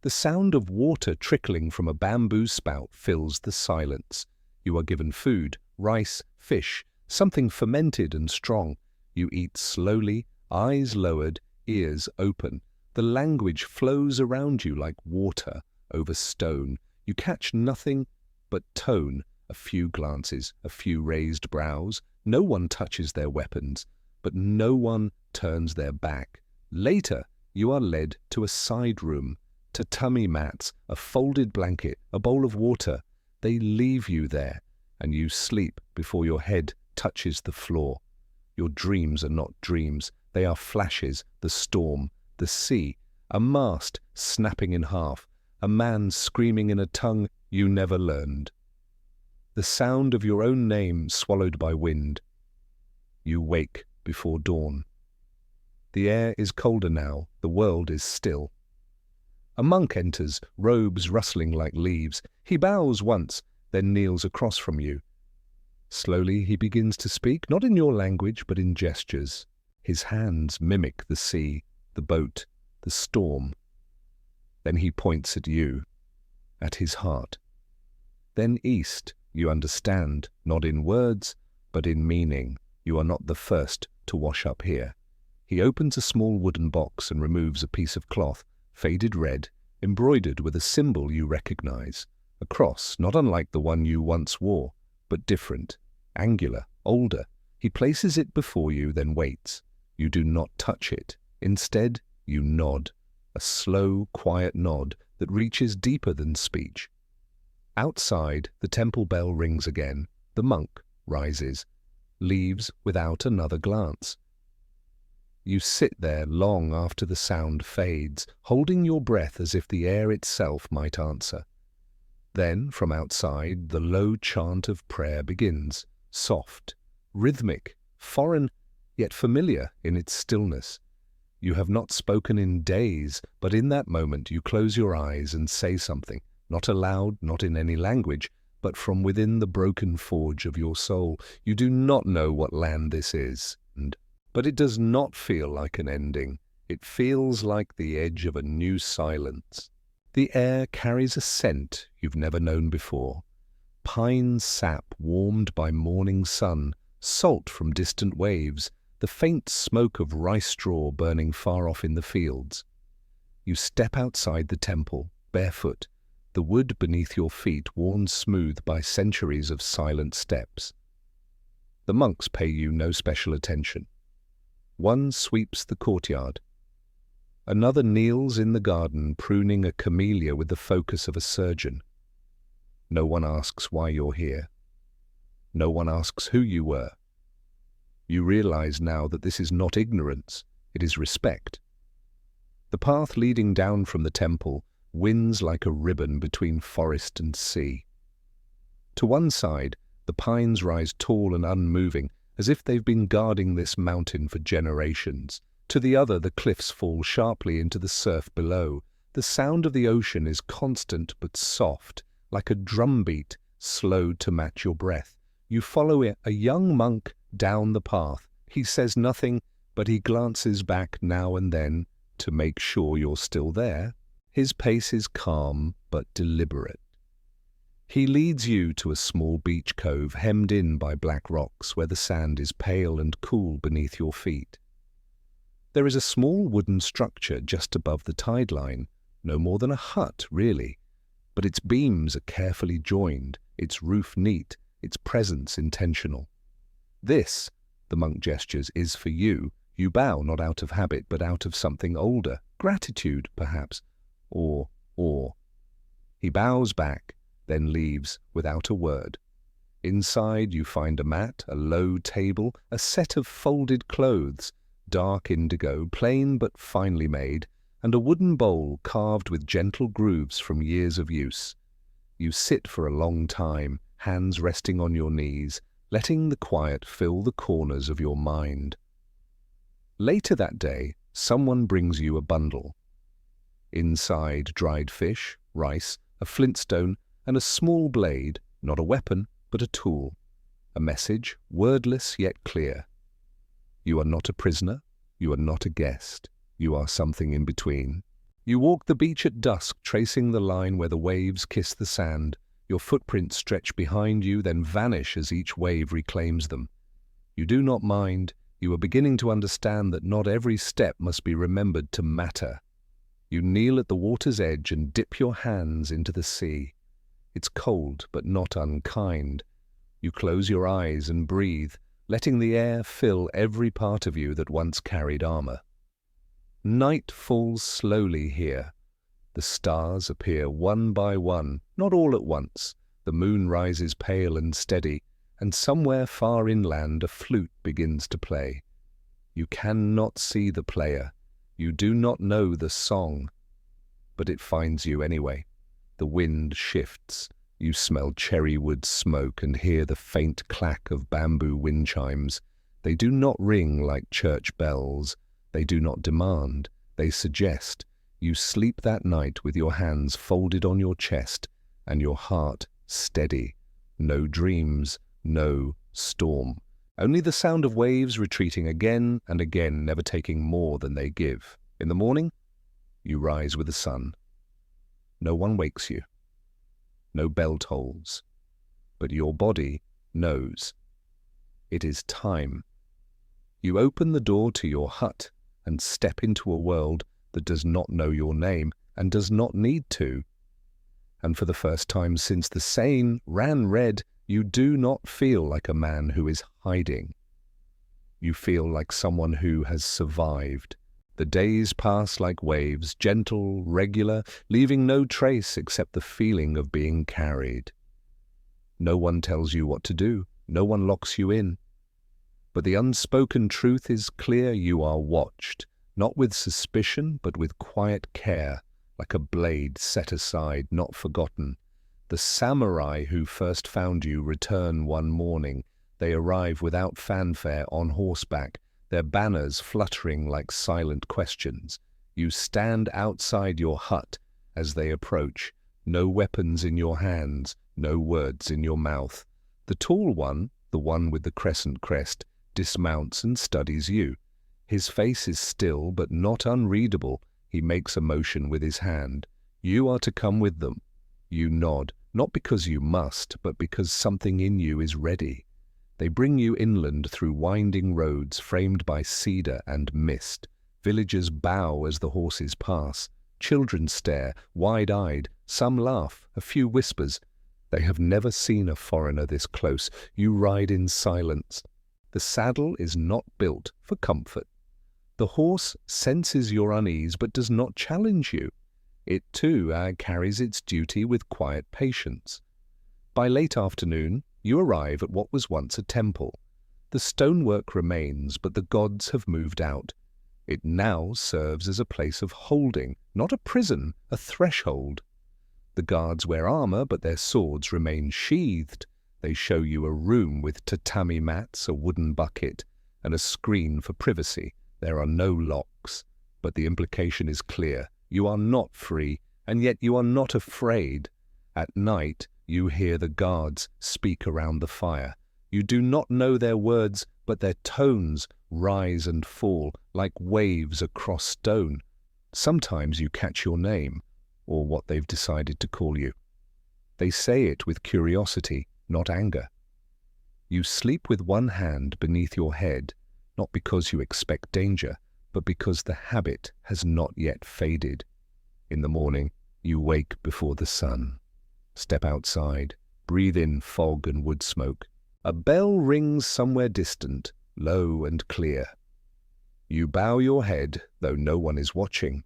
The sound of water trickling from a bamboo spout fills the silence. You are given food, rice, fish, something fermented and strong. You eat slowly, eyes lowered, ears open. The language flows around you like water over stone. You catch nothing but tone, a few glances, a few raised brows. No one touches their weapons, but no one turns their back. Later, you are led to a side room, tatami mats, a folded blanket, a bowl of water. They leave you there, and you sleep before your head touches the floor. Your dreams are not dreams. They are flashes, the storm, the sea, a mast snapping in half, a man screaming in a tongue you never learned. The sound of your own name swallowed by wind. You wake before dawn. The air is colder now, the world is still. A monk enters, robes rustling like leaves. He bows once, then kneels across from you. Slowly he begins to speak, not in your language, but in gestures. His hands mimic the sea, the boat, the storm. Then he points at you, at his heart. Then east, you understand, not in words, but in meaning. You are not the first to wash up here. He opens a small wooden box and removes a piece of cloth, faded red, embroidered with a symbol you recognize. A cross, not unlike the one you once wore, but different, angular, older. He places it before you, then waits. You do not touch it. Instead, you nod, a slow, quiet nod that reaches deeper than speech. Outside, the temple bell rings again. The monk rises, leaves without another glance. You sit there long after the sound fades, holding your breath as if the air itself might answer. Then, from outside, the low chant of prayer begins, soft, rhythmic, foreign, yet familiar in its stillness. You have not spoken in days, but in that moment you close your eyes and say something, not aloud, not in any language, but from within the broken forge of your soul. You do not know what land this is, but it does not feel like an ending. It feels like the edge of a new silence. The air carries a scent you've never known before. Pine sap warmed by morning sun, salt from distant waves, the faint smoke of rice straw burning far off in the fields. You step outside the temple, barefoot, the wood beneath your feet worn smooth by centuries of silent steps. The monks pay you no special attention. One sweeps the courtyard. Another kneels in the garden, pruning a camellia with the focus of a surgeon. No one asks why you're here. No one asks who you were. You realize now that this is not ignorance, it is respect. The path leading down from the temple winds like a ribbon between forest and sea. To one side, the pines rise tall and unmoving, as if they've been guarding this mountain for generations. To the other, the cliffs fall sharply into the surf below. The sound of the ocean is constant but soft, like a drumbeat slowed to match your breath. You follow a young monk down the path. He says nothing, but he glances back now and then to make sure you're still there. His pace is calm but deliberate. He leads you to a small beach cove hemmed in by black rocks where the sand is pale and cool beneath your feet. There is a small wooden structure just above the tide line, no more than a hut, really, but its beams are carefully joined, its roof neat, its presence intentional. This, the monk gestures, is for you. You bow not out of habit, but out of something older, gratitude, perhaps, or awe. He bows back, then leaves without a word. Inside you find a mat, a low table, a set of folded clothes, dark indigo, plain but finely made, and a wooden bowl carved with gentle grooves from years of use. You sit for a long time, hands resting on your knees, letting the quiet fill the corners of your mind. Later that day, someone brings you a bundle. Inside, dried fish, rice, a flintstone, and a small blade, not a weapon, but a tool. A message, wordless yet clear. You are not a prisoner, you are not a guest, you are something in between. You walk the beach at dusk, tracing the line where the waves kiss the sand. Your footprints stretch behind you, then vanish as each wave reclaims them. You do not mind. You are beginning to understand that not every step must be remembered to matter. You kneel at the water's edge and dip your hands into the sea. It's cold, but not unkind. You close your eyes and breathe, letting the air fill every part of you that once carried armor. Night falls slowly here. The stars appear one by one, not all at once. The moon rises pale and steady, and somewhere far inland a flute begins to play. You cannot see the player. You do not know the song. But it finds you anyway. The wind shifts. You smell cherry wood smoke and hear the faint clack of bamboo wind chimes. They do not ring like church bells. They do not demand. They suggest. You sleep that night with your hands folded on your chest and your heart steady. No dreams, no storm. Only the sound of waves retreating again and again, never taking more than they give. In the morning, you rise with the sun. No one wakes you. No bell tolls. But your body knows. It is time. You open the door to your hut and step into a world that does not know your name and does not need to. And for the first time since the Seine ran red, you do not feel like a man who is hiding. You feel like someone who has survived. The days pass like waves, gentle, regular, leaving no trace except the feeling of being carried. No one tells you what to do. No one locks you in. But the unspoken truth is clear: you are watched. Not with suspicion, but with quiet care, like a blade set aside, not forgotten. The samurai who first found you return one morning. They arrive without fanfare on horseback, their banners fluttering like silent questions. You stand outside your hut as they approach, no weapons in your hands, no words in your mouth. The tall one, the one with the crescent crest, dismounts and studies you. His face is still but not unreadable. He makes a motion with his hand. You are to come with them. You nod, not because you must, but because something in you is ready. They bring you inland through winding roads framed by cedar and mist. Villagers bow as the horses pass. Children stare, wide-eyed. Some laugh, a few whispers. They have never seen a foreigner this close. You ride in silence. The saddle is not built for comfort. The horse senses your unease but does not challenge you. It too carries its duty with quiet patience. By late afternoon, you arrive at what was once a temple. The stonework remains, but the gods have moved out. It now serves as a place of holding, not a prison, a threshold. The guards wear armor, but their swords remain sheathed. They show you a room with tatami mats, a wooden bucket, and a screen for privacy. There are no locks, but the implication is clear. You are not free, and yet you are not afraid. At night, you hear the guards speak around the fire. You do not know their words, but their tones rise and fall like waves across stone. Sometimes you catch your name, or what they've decided to call you. They say it with curiosity, not anger. You sleep with one hand beneath your head, not because you expect danger, but because the habit has not yet faded. In the morning, you wake before the sun. Step outside, breathe in fog and wood smoke. A bell rings somewhere distant, low and clear. You bow your head, though no one is watching.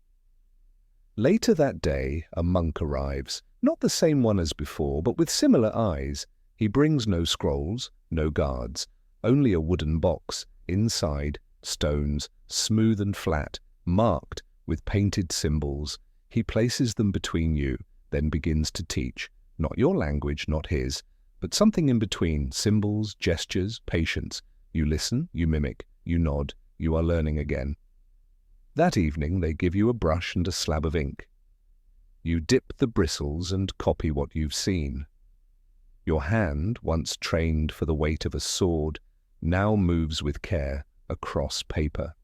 Later that day, a monk arrives, not the same one as before, but with similar eyes. He brings no scrolls, no guards, only a wooden box. Inside, stones, smooth and flat, marked with painted symbols. He places them between you, then begins to teach. Not your language, not his, but something in between, symbols, gestures, patience. You listen, you mimic, you nod, you are learning again. That evening they give you a brush and a slab of ink. You dip the bristles and copy what you've seen. Your hand, once trained for the weight of a sword, now moves with care across paper.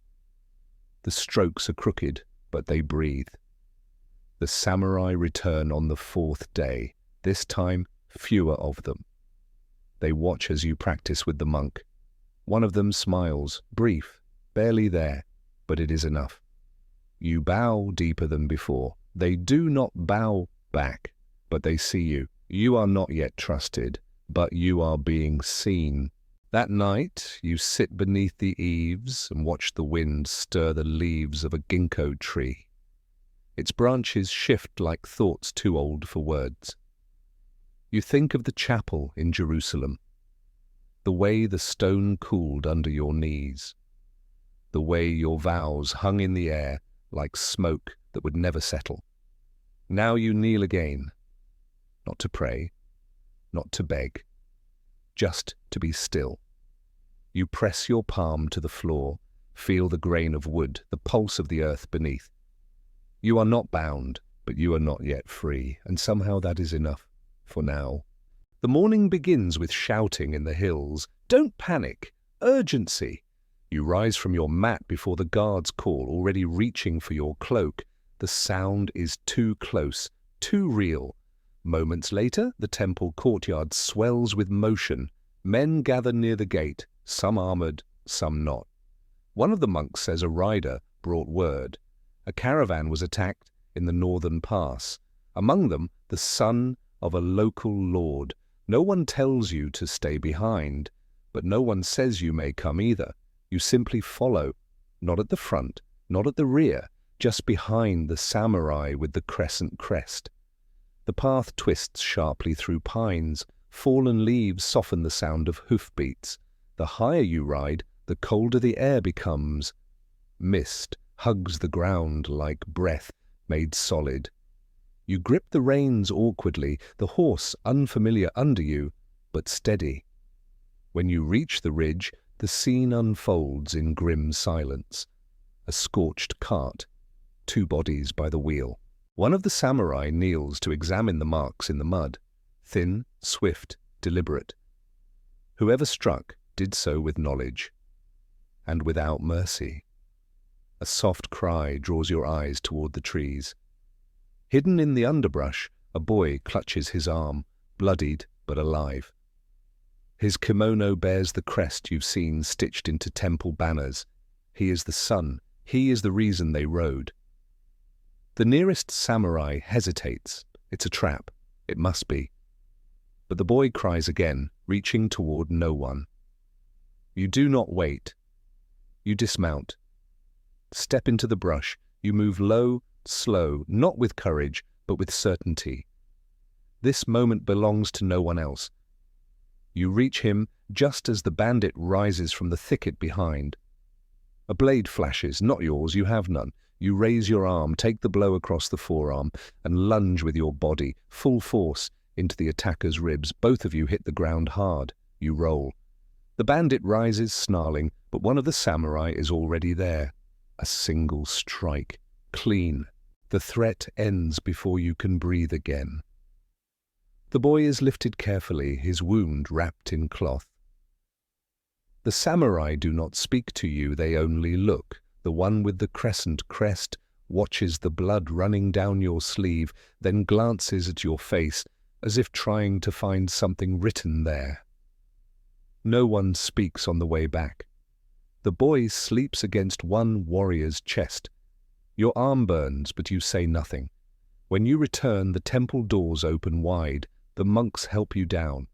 The strokes are crooked, but they breathe. The samurai return on the fourth day, this time fewer of them. They watch as you practice with the monk. One of them smiles, brief, barely there, but it is enough. You bow deeper than before. They do not bow back, but they see you. You are not yet trusted, but you are being seen. That night, you sit beneath the eaves and watch the wind stir the leaves of a ginkgo tree. Its branches shift like thoughts too old for words. You think of the chapel in Jerusalem, the way the stone cooled under your knees, the way your vows hung in the air like smoke that would never settle. Now you kneel again, not to pray, not to beg, just to be still. You press your palm to the floor, feel the grain of wood, the pulse of the earth beneath. You are not bound, but you are not yet free, and somehow that is enough, for now. The morning begins with shouting in the hills. Don't panic, urgency. You rise from your mat before the guards call, already reaching for your cloak. The sound is too close, too real. Moments later, the temple courtyard swells with motion. Men gather near the gate, some armored, some not. One of the monks says a rider brought word. A caravan was attacked in the northern pass. Among them, the son of a local lord. No one tells you to stay behind, but no one says you may come either. You simply follow, not at the front, not at the rear, just behind the samurai with the crescent crest. The path twists sharply through pines. Fallen leaves soften the sound of hoofbeats. The higher you ride, the colder the air becomes. Mist hugs the ground like breath made solid. You grip the reins awkwardly, the horse unfamiliar under you, but steady. When you reach the ridge, The scene unfolds in grim silence. A scorched cart, 2 bodies by the wheel. One of the samurai kneels to examine the marks in the mud. Thin, swift, deliberate. Whoever struck did so with knowledge, and without mercy. A soft cry draws your eyes toward the trees. Hidden in the underbrush, a boy clutches his arm, bloodied but alive. His kimono bears the crest you've seen stitched into temple banners. He is the sun. He is the reason they rode. The nearest samurai hesitates. It's a trap. It must be. But the boy cries again, reaching toward no one. You do not wait. You dismount. Step into the brush. You move low, slow, not with courage, but with certainty. This moment belongs to no one else. You reach him just as the bandit rises from the thicket behind. A blade flashes, not yours, you have none. You raise your arm, take the blow across the forearm, and lunge with your body, full force, into the attacker's ribs. Both of you hit the ground hard. You roll. The bandit rises, snarling, but one of the samurai is already there. A single strike. Clean. The threat ends before you can breathe again. The boy is lifted carefully, his wound wrapped in cloth. The samurai do not speak to you, they only look. The one with the crescent crest watches the blood running down your sleeve, then glances at your face, as if trying to find something written there. No one speaks on the way back. The boy sleeps against one warrior's chest. Your arm burns, but you say nothing. When you return, the temple doors open wide. The monks help you down.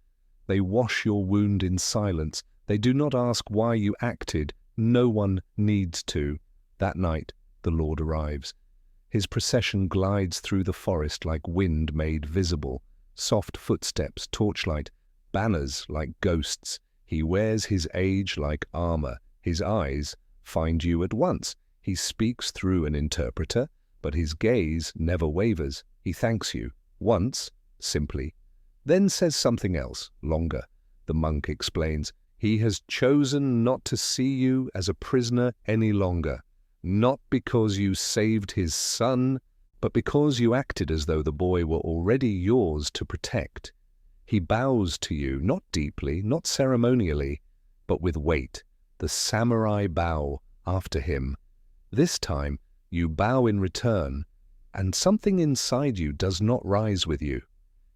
They wash your wound in silence. They do not ask why you acted. No one needs to. That night, the Lord arrives. His procession glides through the forest like wind made visible. Soft footsteps, torchlight, banners like ghosts. He wears his age like armor. His eyes find you at once. He speaks through an interpreter, but his gaze never wavers. He thanks you, once, simply, then says something else, longer. The monk explains, he has chosen not to see you as a prisoner any longer, not because you saved his son, but because you acted as though the boy were already yours to protect. He bows to you, not deeply, not ceremonially, but with weight, the samurai bow after him. This time, you bow in return, and something inside you does not rise with you.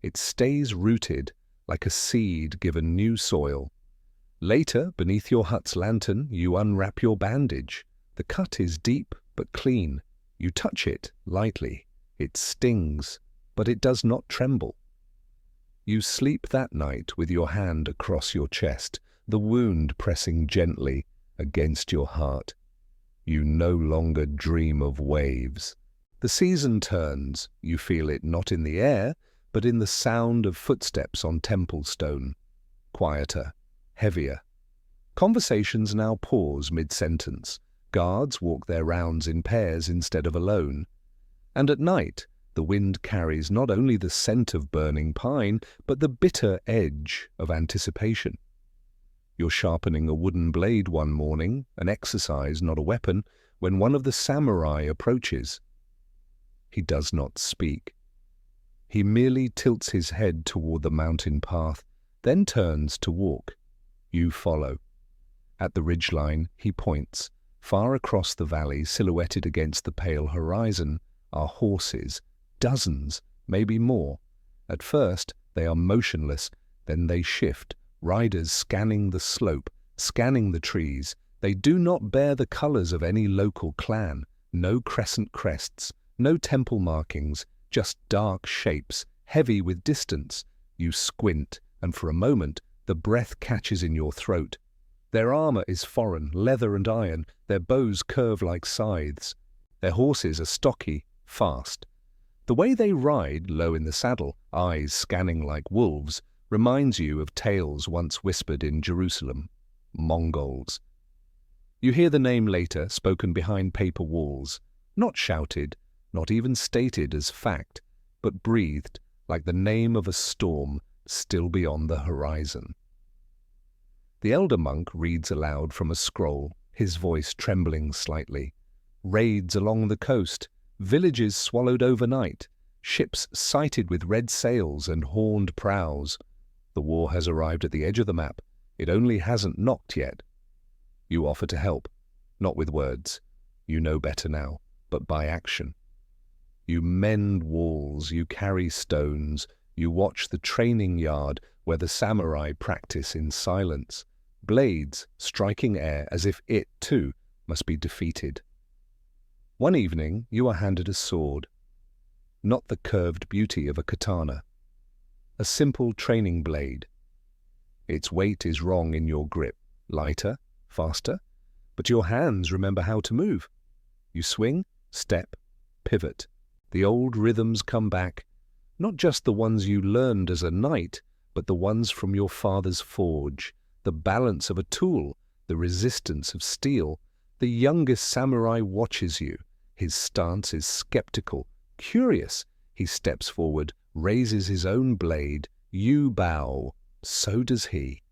It stays rooted, like a seed given new soil. Later, beneath your hut's lantern, you unwrap your bandage. The cut is deep but clean. You touch it lightly. It stings, but it does not tremble. You sleep that night with your hand across your chest, the wound pressing gently against your heart. You no longer dream of waves. The season turns. You feel it not in the air, but in the sound of footsteps on temple stone. Quieter, heavier. Conversations now pause mid-sentence. Guards walk their rounds in pairs instead of alone. And at night, the wind carries not only the scent of burning pine, but the bitter edge of anticipation. You're sharpening a wooden blade one morning, an exercise, not a weapon, when one of the samurai approaches. He does not speak. He merely tilts his head toward the mountain path, then turns to walk. You follow. At the ridgeline, he points. Far across the valley, silhouetted against the pale horizon, are horses, dozens, maybe more. At first, they are motionless, then they shift, riders scanning the slope, scanning the trees. They do not bear the colors of any local clan, no crescent crests, no temple markings, just dark shapes, heavy with distance. You squint, and for a moment, the breath catches in your throat. Their armor is foreign, leather and iron. Their bows curve like scythes. Their horses are stocky, fast. The way they ride, low in the saddle, eyes scanning like wolves, reminds you of tales once whispered in Jerusalem. Mongols. You hear the name later, spoken behind paper walls, not shouted, not even stated as fact, but breathed like the name of a storm still beyond the horizon. The elder monk reads aloud from a scroll, his voice trembling slightly. Raids along the coast, villages swallowed overnight, ships sighted with red sails and horned prows. The war has arrived at the edge of the map. It only hasn't knocked yet. You offer to help, not with words. You know better now, but by action. You mend walls, you carry stones, you watch the training yard where the samurai practice in silence, blades striking air as if it, too, must be defeated. One evening you are handed a sword, not the curved beauty of a katana, a simple training blade. Its weight is wrong in your grip, lighter, faster, but your hands remember how to move. You swing, step, pivot. The old rhythms come back, not just the ones you learned as a knight, but the ones from your father's forge, the balance of a tool, the resistance of steel. The youngest samurai watches you. His stance is skeptical, curious. He steps forward, raises his own blade. You bow. So does he.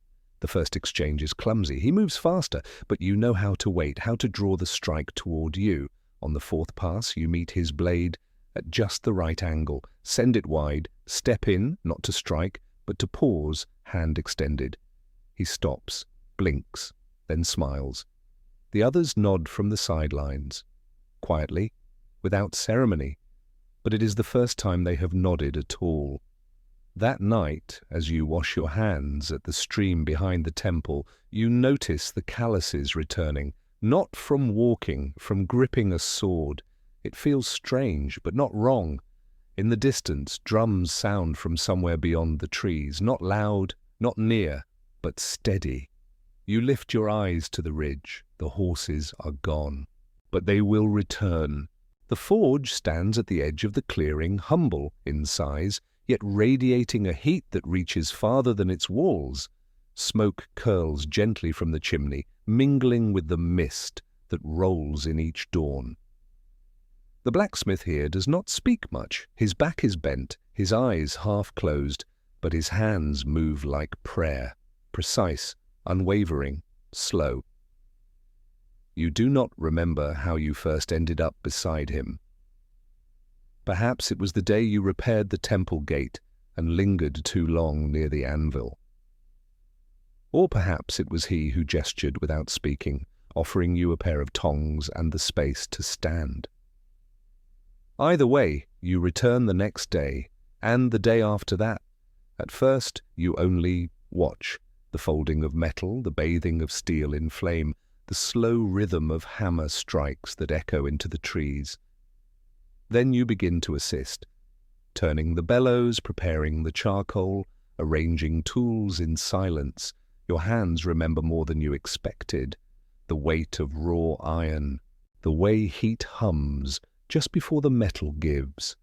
The first exchange is clumsy. He moves faster, but you know how to wait, how to draw the strike toward you. On the fourth pass, you meet his blade at just the right angle. Send it wide. Step in, not to strike, but to pause, hand extended. He stops, blinks, then smiles. The others nod from the sidelines, quietly, without ceremony, but it is the first time they have nodded at all. That night, as you wash your hands at the stream behind the temple, you notice the calluses returning, not from walking, from gripping a sword. It feels strange, but not wrong. In the distance, drums sound from somewhere beyond the trees, not loud, not near, but steady. You lift your eyes to the ridge. The horses are gone, but they will return. The forge stands at the edge of the clearing, humble in size, yet radiating a heat that reaches farther than its walls. Smoke curls gently from the chimney, mingling with the mist that rolls in each dawn. The blacksmith here does not speak much. His back is bent, his eyes half closed, but his hands move like prayer, precise, unwavering, slow. You do not remember how you first ended up beside him. Perhaps it was the day you repaired the temple gate and lingered too long near the anvil. Or perhaps it was he who gestured without speaking, offering you a pair of tongs and the space to stand. Either way, you return the next day, and the day after that. At first, you only watch the folding of metal, the bathing of steel in flame, the slow rhythm of hammer strikes that echo into the trees. Then you begin to assist, turning the bellows, preparing the charcoal, arranging tools in silence. Your hands remember more than you expected. The weight of raw iron, the way heat hums just before the metal gives.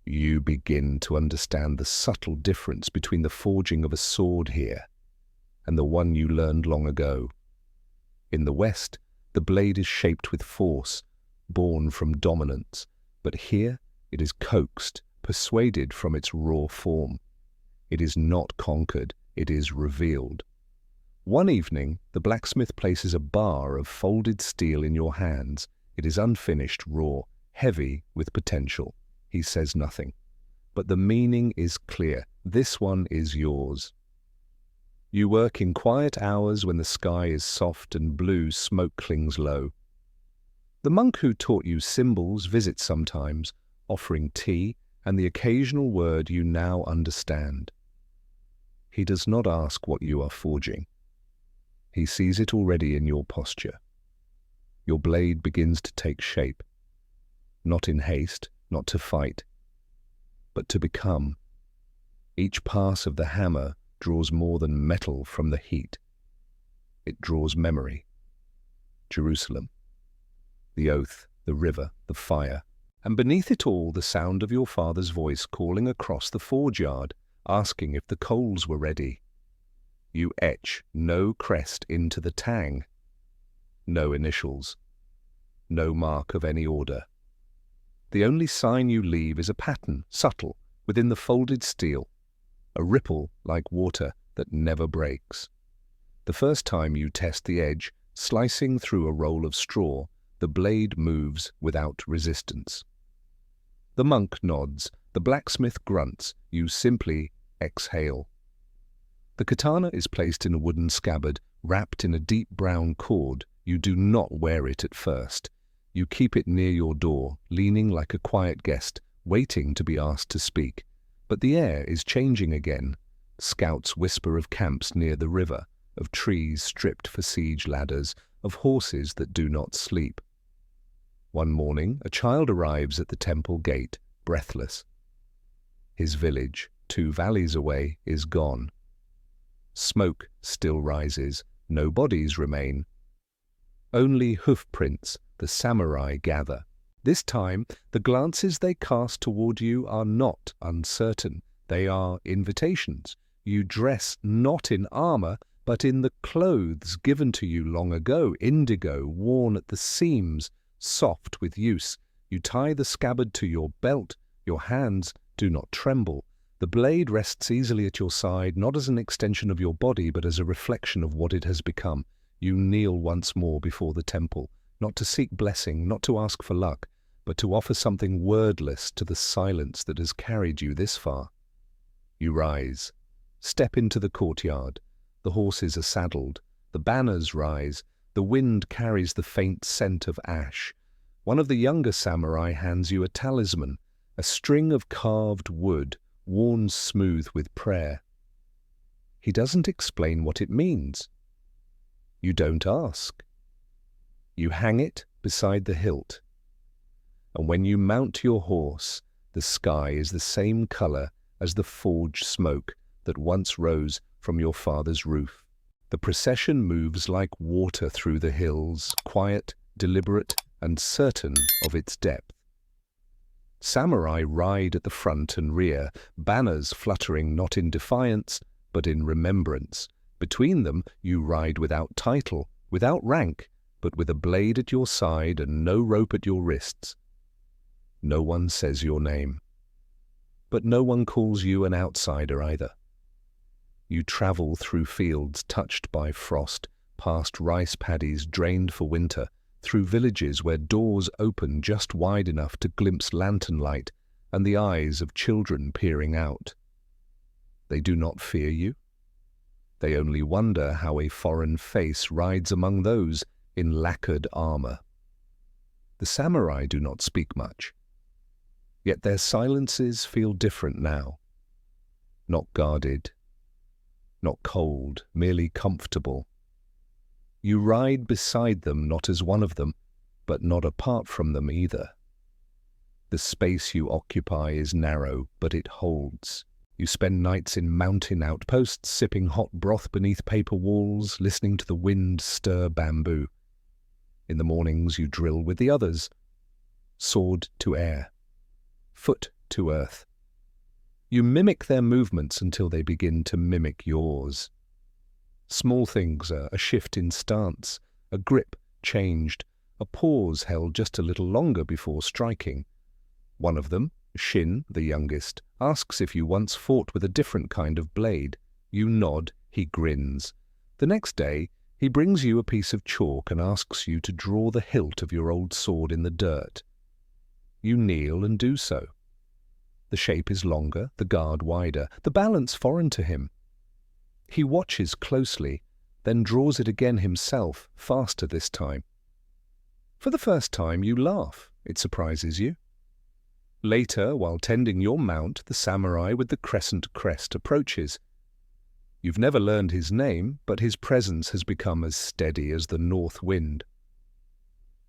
You begin to understand the subtle difference between the forging of a sword here and the one you learned long ago. In the West, the blade is shaped with force, born from dominance, but here it is coaxed, persuaded from its raw form. It is not conquered, it is revealed. One evening, the blacksmith places a bar of folded steel in your hands. It is unfinished, raw, heavy with potential. He says nothing, but the meaning is clear. This one is yours. You work in quiet hours when the sky is soft and blue, smoke clings low. The monk who taught you symbols visits sometimes, offering tea and the occasional word you now understand. He does not ask what you are forging. He sees it already in your posture. Your blade begins to take shape, not in haste, not to fight, but to become. Each pass of the hammer draws more than metal from the heat. It draws memory, Jerusalem, the oath, the river, the fire, and beneath it all the sound of your father's voice calling across the forge yard, asking if the coals were ready. You etch no crest into the tang, no initials, no mark of any order. The only sign you leave is a pattern, subtle, within the folded steel, a ripple like water that never breaks. The first time you test the edge, slicing through a roll of straw, the blade moves without resistance. The monk nods, the blacksmith grunts, you simply exhale. The katana is placed in a wooden scabbard, wrapped in a deep brown cord. You do not wear it at first. You keep it near your door, leaning like a quiet guest, waiting to be asked to speak. But the air is changing again. Scouts whisper of camps near the river, of trees stripped for siege ladders, of horses that do not sleep. One morning, a child arrives at the temple gate, breathless. His village, 2 valleys away, is gone. Smoke still rises, no bodies remain. Only hoof prints, the samurai gather. This time, the glances they cast toward you are not uncertain. They are invitations. You dress not in armor, but in the clothes given to you long ago, indigo, worn at the seams, soft with use. You tie the scabbard to your belt. Your hands do not tremble. The blade rests easily at your side, not as an extension of your body, but as a reflection of what it has become. You kneel once more before the temple, not to seek blessing, not to ask for luck, but to offer something wordless to the silence that has carried you this far. You rise, step into the courtyard. The horses are saddled. The banners rise. The wind carries the faint scent of ash. One of the younger samurai hands you a talisman, a string of carved wood, worn smooth with prayer. He doesn't explain what it means. You don't ask. You hang it beside the hilt. And when you mount your horse, the sky is the same color as the forge smoke that once rose from your father's roof. The procession moves like water through the hills, quiet, deliberate, and certain of its depth. Samurai ride at the front and rear, banners fluttering not in defiance, but in remembrance. Between them you ride without title, without rank, but with a blade at your side and no rope at your wrists. No one says your name. But no one calls you an outsider either. You travel through fields touched by frost, past rice paddies drained for winter, through villages where doors open just wide enough to glimpse lantern light and the eyes of children peering out. They do not fear you. They only wonder how a foreign face rides among those in lacquered armor. The samurai do not speak much. Yet their silences feel different now. Not guarded, not cold, merely comfortable. You ride beside them not as one of them, but not apart from them either. The space you occupy is narrow, but it holds. You spend nights in mountain outposts, sipping hot broth beneath paper walls, listening to the wind stir bamboo. In the mornings you drill with the others, sword to air, foot to earth. You mimic their movements until they begin to mimic yours. Small things are a shift in stance, a grip changed, a pause held just a little longer before striking. One of them, Shin, the youngest, asks if you once fought with a different kind of blade. You nod, he grins. The next day, he brings you a piece of chalk and asks you to draw the hilt of your old sword in the dirt. You kneel and do so. The shape is longer, the guard wider, the balance foreign to him. He watches closely, then draws it again himself, faster this time. For the first time you laugh. It surprises you. Later, while tending your mount, the samurai with the crescent crest approaches. You've never learned his name, but his presence has become as steady as the north wind.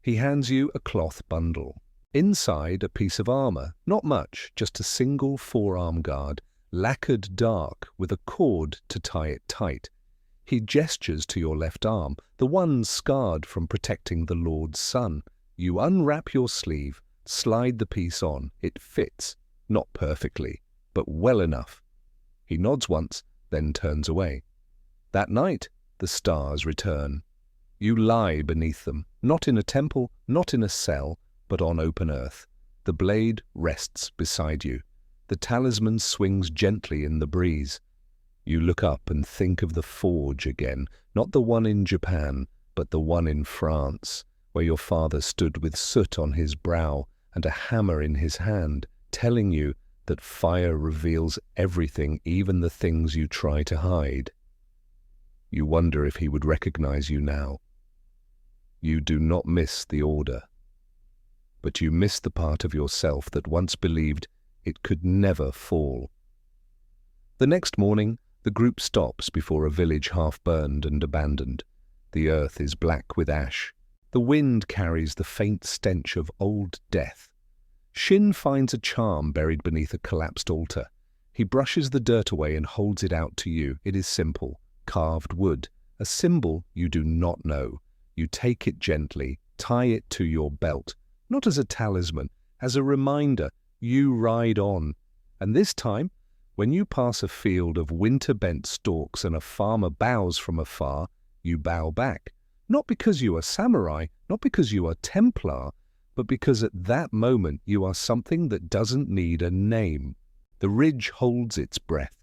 He hands you a cloth bundle. Inside, a piece of armor, not much, just a single forearm guard, lacquered dark with a cord to tie it tight. He gestures to your left arm, the one scarred from protecting the Lord's son. You unwrap your sleeve, slide the piece on. It fits, not perfectly, but well enough. He nods once, then turns away. That night, the stars return. You lie beneath them, not in a temple, not in a cell, but on open earth. The blade rests beside you. The talisman swings gently in the breeze. You look up and think of the forge again, not the one in Japan, but the one in France, where your father stood with soot on his brow and a hammer in his hand, telling you that fire reveals everything, even the things you try to hide. You wonder if he would recognize you now. You do not miss the order, but you miss the part of yourself that once believed it could never fall. The next morning, the group stops before a village half burned and abandoned. The earth is black with ash. The wind carries the faint stench of old death. Shin finds a charm buried beneath a collapsed altar. He brushes the dirt away and holds it out to you. It is simple, carved wood, a symbol you do not know. You take it gently, tie it to your belt, not as a talisman, as a reminder you ride on. And this time, when you pass a field of winter-bent stalks and a farmer bows from afar, you bow back, not because you are samurai, not because you are Templar, but because at that moment you are something that doesn't need a name. The ridge holds its breath.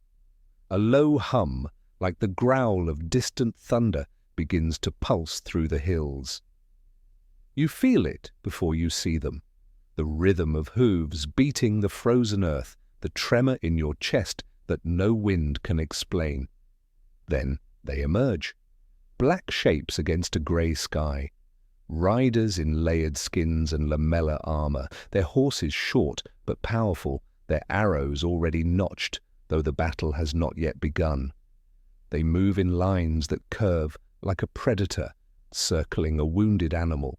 A low hum, like the growl of distant thunder, begins to pulse through the hills. You feel it before you see them. The rhythm of hooves beating the frozen earth, the tremor in your chest that no wind can explain. Then they emerge. Black shapes against a grey sky. Riders in layered skins and lamellar armor, their horses short but powerful, their arrows already notched, though the battle has not yet begun. They move in lines that curve like a predator, circling a wounded animal.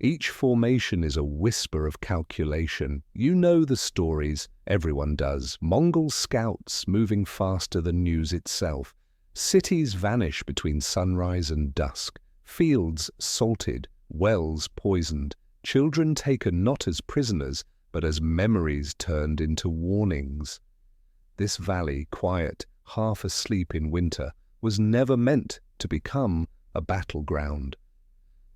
Each formation is a whisper of calculation. You know the stories, everyone does. Mongol scouts moving faster than news itself. Cities vanish between sunrise and dusk. Fields salted, wells poisoned. Children taken not as prisoners, but as memories turned into warnings. This valley, quiet, half asleep in winter, was never meant to become a battleground.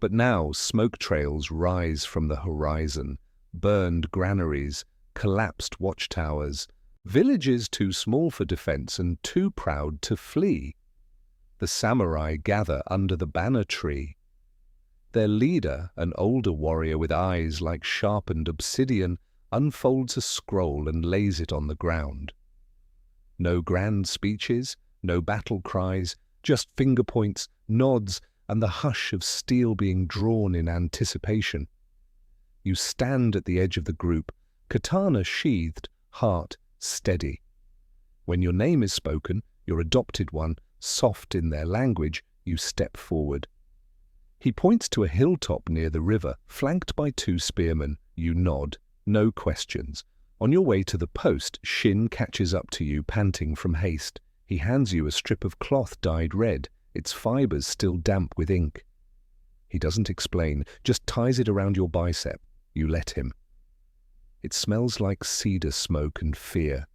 But now smoke trails rise from the horizon, burned granaries, collapsed watchtowers, villages too small for defense and too proud to flee. The samurai gather under the banner tree. Their leader, an older warrior with eyes like sharpened obsidian, unfolds a scroll and lays it on the ground. No grand speeches, no battle cries, just finger points, nods, and the hush of steel being drawn in anticipation. You stand at the edge of the group, katana sheathed, heart steady. When your name is spoken, your adopted one, soft in their language, you step forward. He points to a hilltop near the river, flanked by 2 spearmen. You nod, no questions. On your way to the post, Shin catches up to you, panting from haste. He hands you a strip of cloth dyed red, its fibers still damp with ink. He doesn't explain, just ties it around your bicep. You let him. It smells like cedar smoke and fear.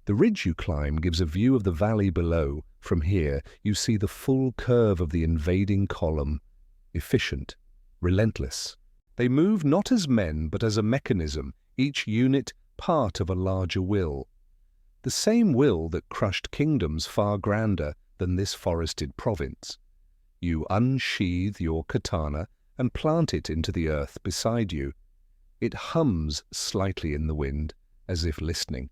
The ridge you climb gives a view of the valley below. From here, you see the full curve of the invading column. Efficient, relentless. They move not as men, but as a mechanism, each unit part of a larger will. The same will that crushed kingdoms far grander than this forested province. You unsheathe your katana and plant it into the earth beside you. It hums slightly in the wind, as if listening.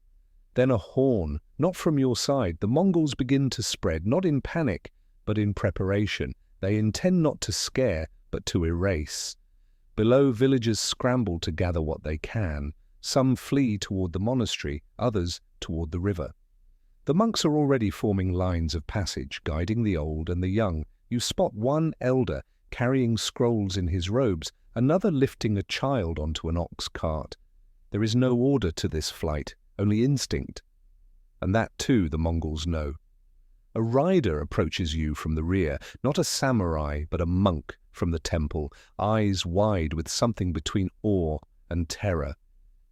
Then a horn, not from your side. The Mongols begin to spread, not in panic, but in preparation. They intend not to scare, but to erase. Below, villagers scramble to gather what they can. Some flee toward the monastery, others toward the river. The monks are already forming lines of passage, guiding the old and the young. You spot one elder carrying scrolls in his robes, another lifting a child onto an ox cart. There is no order to this flight, only instinct. And that too the Mongols know. A rider approaches you from the rear, not a samurai, but a monk from the temple, eyes wide with something between awe and terror.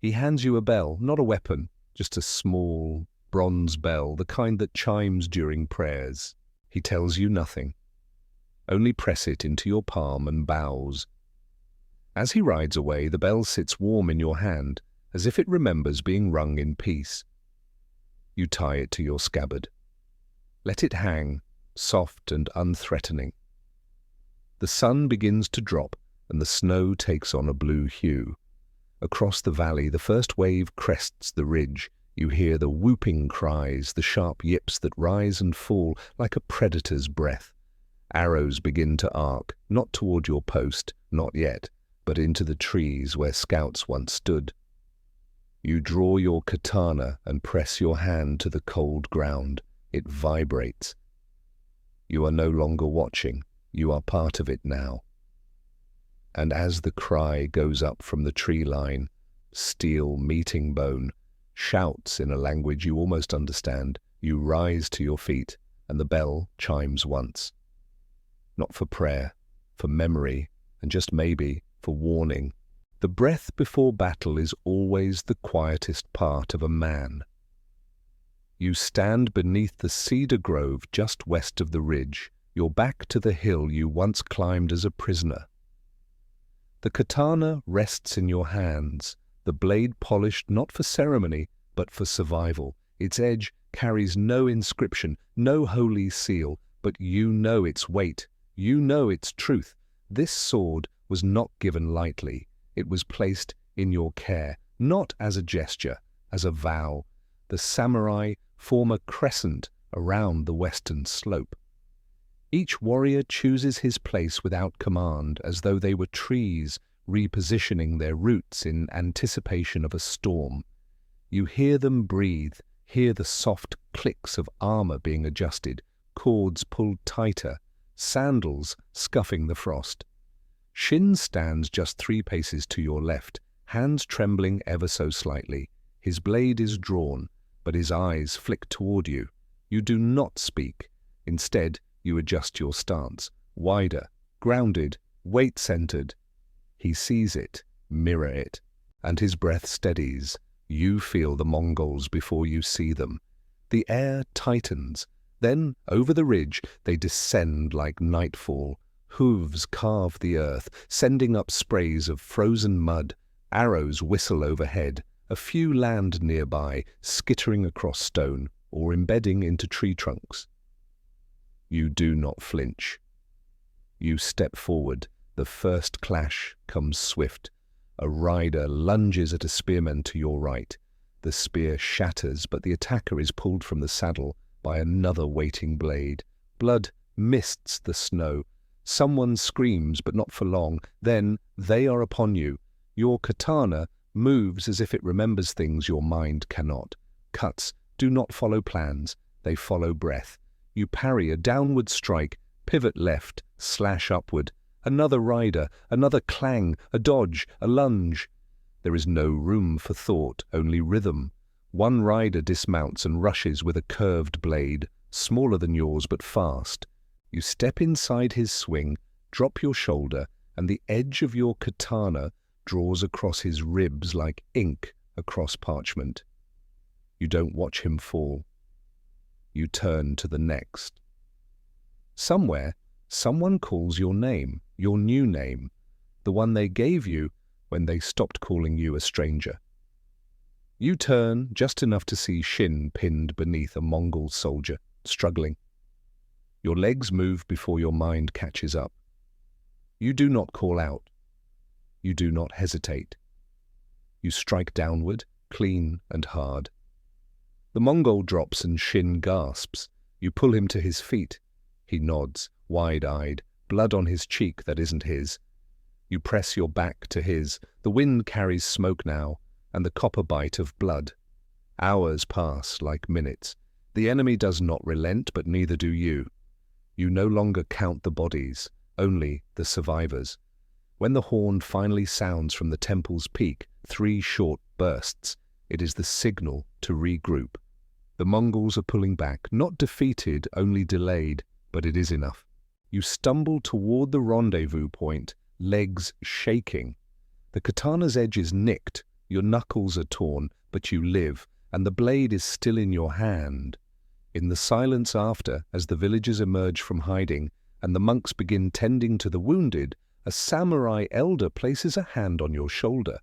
He hands you a bell, not a weapon, just a small bronze bell, the kind that chimes during prayers. He tells you nothing. Only press it into your palm and bows. As he rides away, the bell sits warm in your hand, as if it remembers being rung in peace. You tie it to your scabbard. Let it hang, soft and unthreatening. The sun begins to drop, and the snow takes on a blue hue. Across the valley, the first wave crests the ridge. You hear the whooping cries, the sharp yips that rise and fall like a predator's breath. Arrows begin to arc, not toward your post, not yet, but into the trees where scouts once stood. You draw your katana and press your hand to the cold ground. It vibrates. You are no longer watching. You are part of it now. And as the cry goes up from the tree line, steel meeting bone, shouts in a language you almost understand, you rise to your feet, and the bell chimes once. Not for prayer, for memory, and just maybe for warning. The breath before battle is always the quietest part of a man. You stand beneath the cedar grove just west of the ridge, your back to the hill you once climbed as a prisoner. The katana rests in your hands, the blade polished not for ceremony, but for survival. Its edge carries no inscription, no holy seal, but you know its weight, you know its truth. This sword was not given lightly. It was placed in your care, not as a gesture, as a vow. The samurai form a crescent around the western slope. Each warrior chooses his place without command, as though they were trees repositioning their roots in anticipation of a storm. You hear them breathe, hear the soft clicks of armor being adjusted, cords pulled tighter, sandals scuffing the frost. Shin stands just 3 paces to your left, hands trembling ever so slightly. His blade is drawn, but his eyes flick toward you. You do not speak. Instead, you adjust your stance, wider, grounded, weight-centered. He sees it, mirror it, and his breath steadies. You feel the Mongols before you see them. The air tightens. Then, over the ridge, they descend like nightfall. Hooves carve the earth, sending up sprays of frozen mud. Arrows whistle overhead. A few land nearby, skittering across stone or embedding into tree trunks. You do not flinch. You step forward. The first clash comes swift. A rider lunges at a spearman to your right. The spear shatters, but the attacker is pulled from the saddle by another waiting blade. Blood mists the snow. Someone screams, but not for long. Then they are upon you. Your katana moves as if it remembers things your mind cannot. Cuts do not follow plans. They follow breath. You parry a downward strike, pivot left, slash upward. Another rider, another clang, a dodge, a lunge. There is no room for thought, only rhythm. One rider dismounts and rushes with a curved blade, smaller than yours but fast. You step inside his swing, drop your shoulder, and the edge of your katana draws across his ribs like ink across parchment. You don't watch him fall. You turn to the next. Somewhere, someone calls your name, your new name, the one they gave you when they stopped calling you a stranger. You turn just enough to see Shin pinned beneath a Mongol soldier, struggling. Your legs move before your mind catches up. You do not call out. You do not hesitate. You strike downward, clean and hard. The Mongol drops and Shin gasps. You pull him to his feet. He nods, wide-eyed, blood on his cheek that isn't his. You press your back to his. The wind carries smoke now, and the copper bite of blood. Hours pass like minutes. The enemy does not relent, but neither do you. You no longer count the bodies, only the survivors. When the horn finally sounds from the temple's peak, 3 short bursts, it is the signal to regroup. The Mongols are pulling back, not defeated, only delayed, but it is enough. You stumble toward the rendezvous point, legs shaking. The katana's edge is nicked, your knuckles are torn, but you live, and the blade is still in your hand. In the silence after, as the villagers emerge from hiding and the monks begin tending to the wounded, a samurai elder places a hand on your shoulder.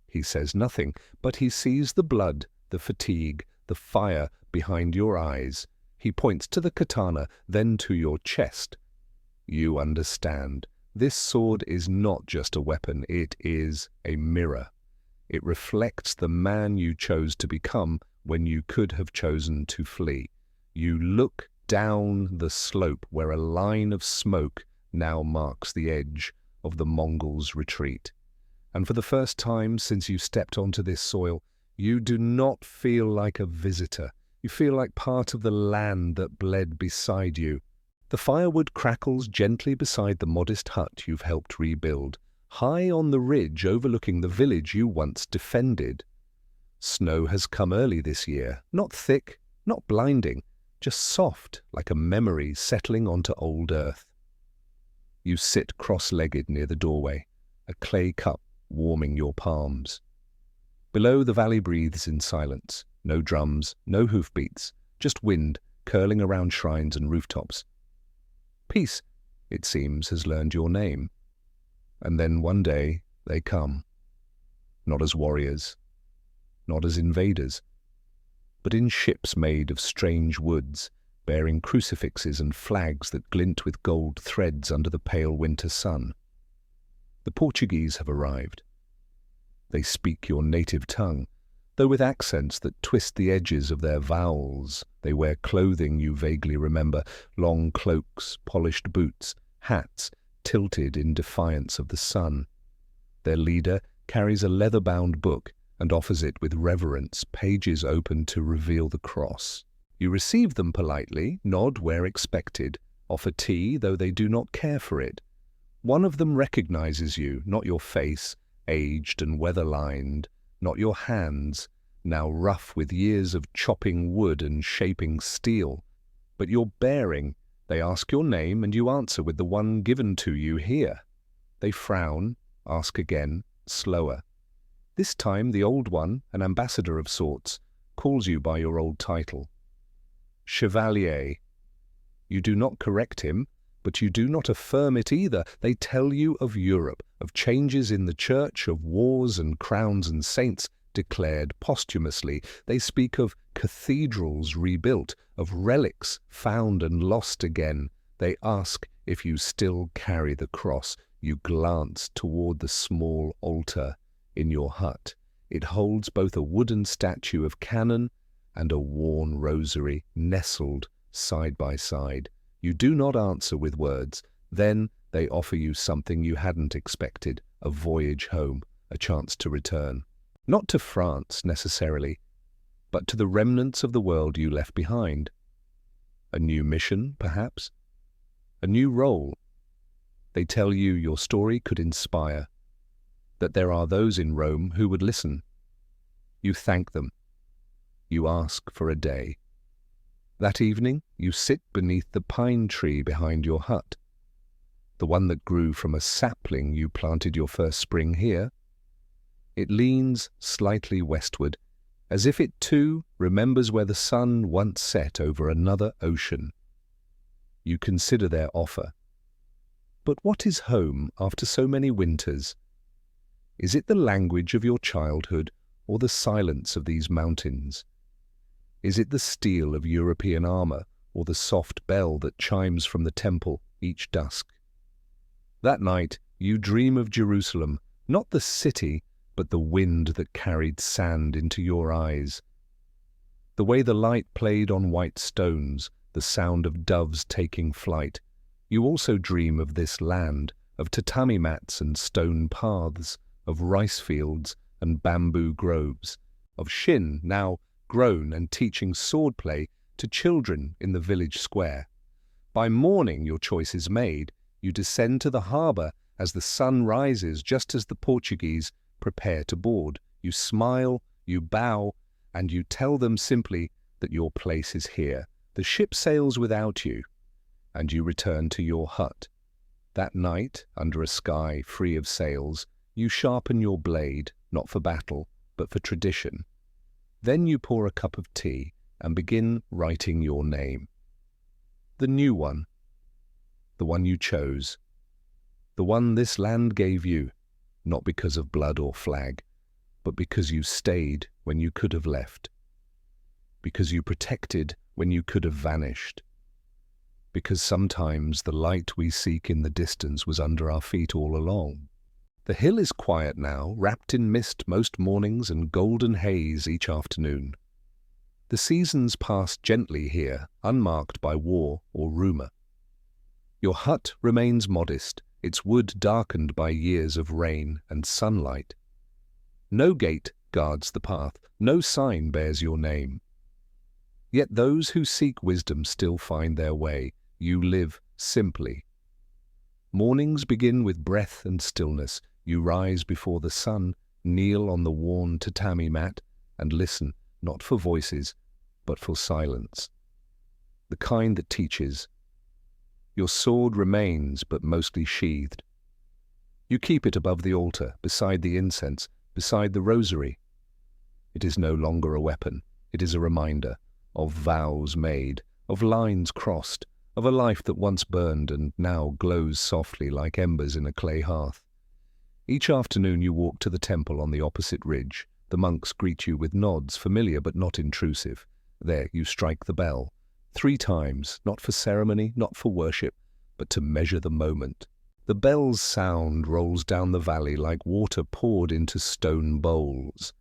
He says nothing, but he sees the blood, the fatigue, the fire behind your eyes. He points to the katana, then to your chest. You understand. This sword is not just a weapon, it is a mirror. It reflects the man you chose to become when you could have chosen to flee. You look down the slope where a line of smoke now marks the edge of the Mongols' retreat. And for the first time since you stepped onto this soil, you do not feel like a visitor. You feel like part of the land that bled beside you. The firewood crackles gently beside the modest hut you've helped rebuild, high on the ridge overlooking the village you once defended. Snow has come early this year, not thick, not blinding, just soft like a memory settling onto old earth. You sit cross-legged near the doorway, a clay cup warming your palms. Below, the valley breathes in silence. No drums, no hoofbeats, just wind curling around shrines and rooftops. Peace, it seems, has learned your name. And then one day they come. Not as warriors, not as invaders, but in ships made of strange woods, bearing crucifixes and flags that glint with gold threads under the pale winter sun. The Portuguese have arrived. They speak your native tongue, though with accents that twist the edges of their vowels. They wear clothing you vaguely remember, long cloaks, polished boots, hats, tilted in defiance of the sun. Their leader carries a leather-bound book and offers it with reverence, pages open to reveal the cross. You receive them politely, nod where expected, offer tea, though they do not care for it. One of them recognizes you, not your face, aged and weather-lined, not your hands, now rough with years of chopping wood and shaping steel, but your bearing. They ask your name, and you answer with the one given to you here. They frown, ask again, slower. This time the old one, an ambassador of sorts, calls you by your old title. Chevalier. You do not correct him, but you do not affirm it either. They tell you of Europe, of changes in the church, of wars and crowns and saints declared posthumously. They speak of cathedrals rebuilt, of relics found and lost again. They ask if you still carry the cross. You glance toward the small altar in your hut. It holds both a wooden statue of Cannon and a worn rosary nestled side by side. You do not answer with words. Then they offer you something you hadn't expected, a voyage home, a chance to return. Not to France necessarily, but to the remnants of the world you left behind. A new mission, perhaps? A new role. They tell you your story could inspire, that there are those in Rome who would listen. You thank them. You ask for a day. That evening, you sit beneath the pine tree behind your hut, the one that grew from a sapling you planted your first spring here. It leans slightly westward, as if it too remembers where the sun once set over another ocean. You consider their offer. But what is home after so many winters? Is it the language of your childhood or the silence of these mountains? Is it the steel of European armor or the soft bell that chimes from the temple each dusk? That night you dream of Jerusalem, not the city, but the wind that carried sand into your eyes. The way the light played on white stones, the sound of doves taking flight. You also dream of this land, of tatami mats and stone paths, of rice fields and bamboo groves, of Shin, now grown and teaching swordplay to children in the village square. By morning your choice is made. You descend to the harbour as the sun rises, just as the Portuguese prepare to board. You smile, you bow, and you tell them simply that your place is here. The ship sails without you, and you return to your hut. That night, under a sky free of sails, you sharpen your blade, not for battle, but for tradition. Then you pour a cup of tea and begin writing your name. The new one. The one you chose. The one this land gave you, not because of blood or flag, but because you stayed when you could have left. Because you protected when you could have vanished. Because sometimes the light we seek in the distance was under our feet all along. The hill is quiet now, wrapped in mist most mornings and golden haze each afternoon. The seasons pass gently here, unmarked by war or rumour. Your hut remains modest, its wood darkened by years of rain and sunlight. No gate guards the path, no sign bears your name. Yet those who seek wisdom still find their way. You live simply. Mornings begin with breath and stillness. You rise before the sun, kneel on the worn tatami mat, and listen, not for voices, but for silence. The kind that teaches. Your sword remains, but mostly sheathed. You keep it above the altar, beside the incense, beside the rosary. It is no longer a weapon. It is a reminder of vows made, of lines crossed, of a life that once burned and now glows softly like embers in a clay hearth. Each afternoon you walk to the temple on the opposite ridge. The monks greet you with nods, familiar but not intrusive. There you strike the bell. 3 times, not for ceremony, not for worship, but to measure the moment. The bell's sound rolls down the valley like water poured into stone bowls.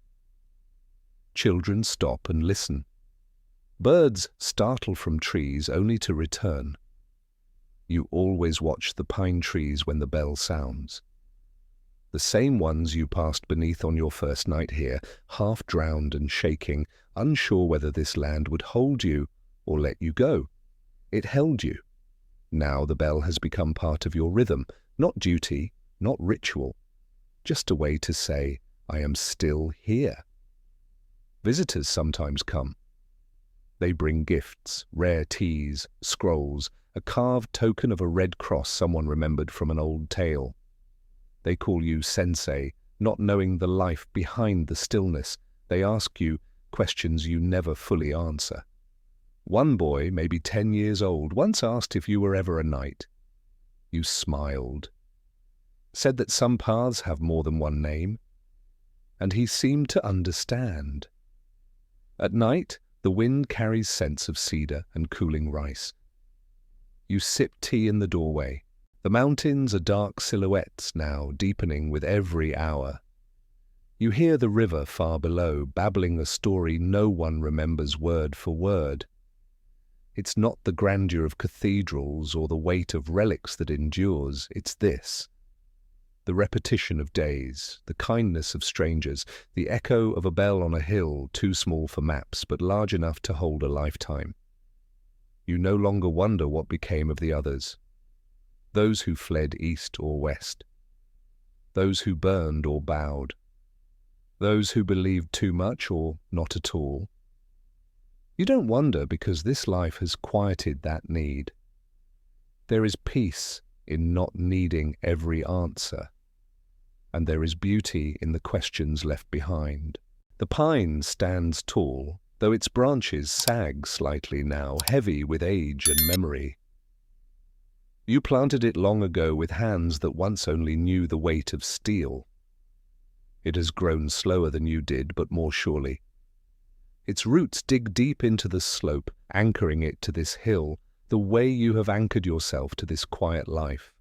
Children stop and listen. Birds startle from trees only to return. You always watch the pine trees when the bell sounds. The same ones you passed beneath on your first night here, half drowned and shaking, unsure whether this land would hold you or let you go. It held you. Now the bell has become part of your rhythm, not duty, not ritual, just a way to say, I am still here. Visitors sometimes come. They bring gifts, rare teas, scrolls, a carved token of a red cross someone remembered from an old tale. They call you sensei, not knowing the life behind the stillness. They ask you questions you never fully answer. One boy, maybe 10 years old, once asked if you were ever a knight. You smiled, said that some paths have more than one name, and he seemed to understand. At night, the wind carries scents of cedar and cooling rice. You sip tea in the doorway. The mountains are dark silhouettes now, deepening with every hour. You hear the river far below, babbling a story no one remembers word for word. It's not the grandeur of cathedrals or the weight of relics that endures, it's this. The repetition of days, the kindness of strangers, the echo of a bell on a hill too small for maps but large enough to hold a lifetime. You no longer wonder what became of the others. Those who fled east or west. Those who burned or bowed. Those who believed too much or not at all. You don't wonder because this life has quieted that need. There is peace in not needing every answer. And there is beauty in the questions left behind. The pine stands tall, though its branches sag slightly now, heavy with age and memory. You planted it long ago with hands that once only knew the weight of steel. It has grown slower than you did, but more surely. Its roots dig deep into the slope, anchoring it to this hill, the way you have anchored yourself to this quiet life.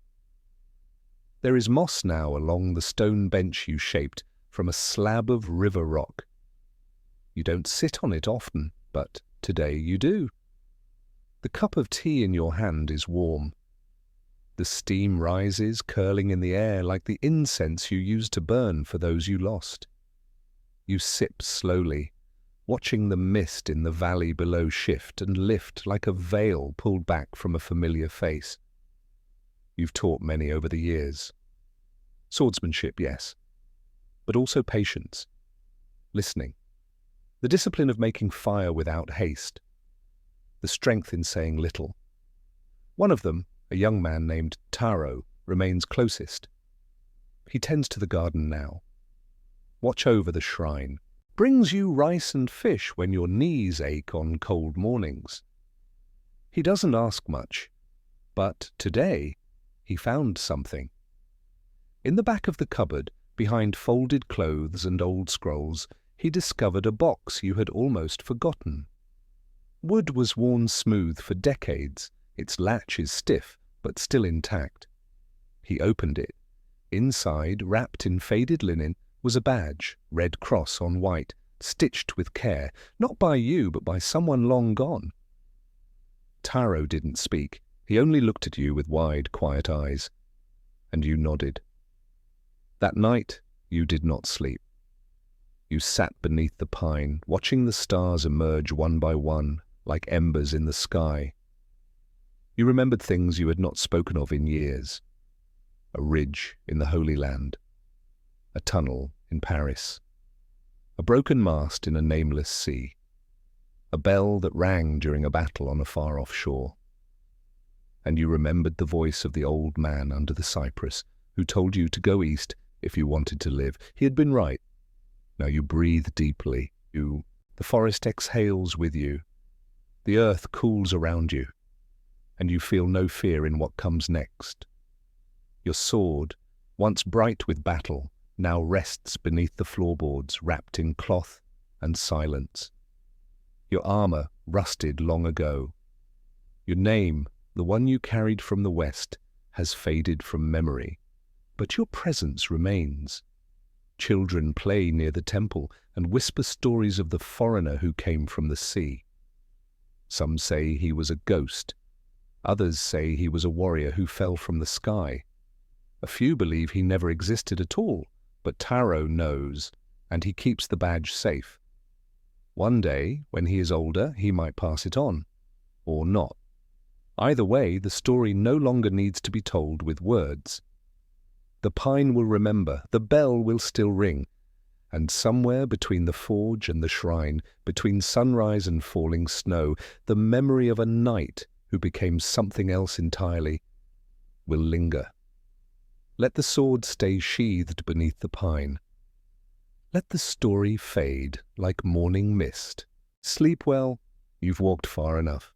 There is moss now along the stone bench you shaped from a slab of river rock. You don't sit on it often, but today you do. The cup of tea in your hand is warm. The steam rises, curling in the air like the incense you used to burn for those you lost. You sip slowly, watching the mist in the valley below shift and lift like a veil pulled back from a familiar face. You've taught many over the years. Swordsmanship, yes, but also patience, listening, the discipline of making fire without haste, the strength in saying little. One of them, a young man named Taro, remains closest. He tends to the garden now. Watch over the shrine. Brings you rice and fish when your knees ache on cold mornings. He doesn't ask much, but today he found something. In the back of the cupboard, behind folded clothes and old scrolls, he discovered a box you had almost forgotten. Wood was worn smooth for decades. Its latch is stiff, but still intact. He opened it. Inside, wrapped in faded linen, was a badge, red cross on white, stitched with care, not by you, but by someone long gone. Taro didn't speak. He only looked at you with wide, quiet eyes. And you nodded. That night, you did not sleep. You sat beneath the pine, watching the stars emerge one by one, like embers in the sky. You remembered things you had not spoken of in years. A ridge in the Holy Land. A tunnel in Paris. A broken mast in a nameless sea. A bell that rang during a battle on a far-off shore. And you remembered the voice of the old man under the cypress who told you to go east if you wanted to live. He had been right. Now you breathe deeply. The forest exhales with you. The earth cools around you. And you feel no fear in what comes next. Your sword, once bright with battle, now rests beneath the floorboards, wrapped in cloth and silence. Your armor, rusted long ago. Your name, the one you carried from the west, has faded from memory, but your presence remains. Children play near the temple and whisper stories of the foreigner who came from the sea. Some say he was a ghost. Others say he was a warrior who fell from the sky. A few believe he never existed at all, but Taro knows, and he keeps the badge safe. One day, when he is older, he might pass it on, or not. Either way, the story no longer needs to be told with words. The pine will remember, the bell will still ring, and somewhere between the forge and the shrine, between sunrise and falling snow, the memory of a knight who became something else entirely will linger. Let the sword stay sheathed beneath the pine. Let the story fade like morning mist. Sleep well, you've walked far enough.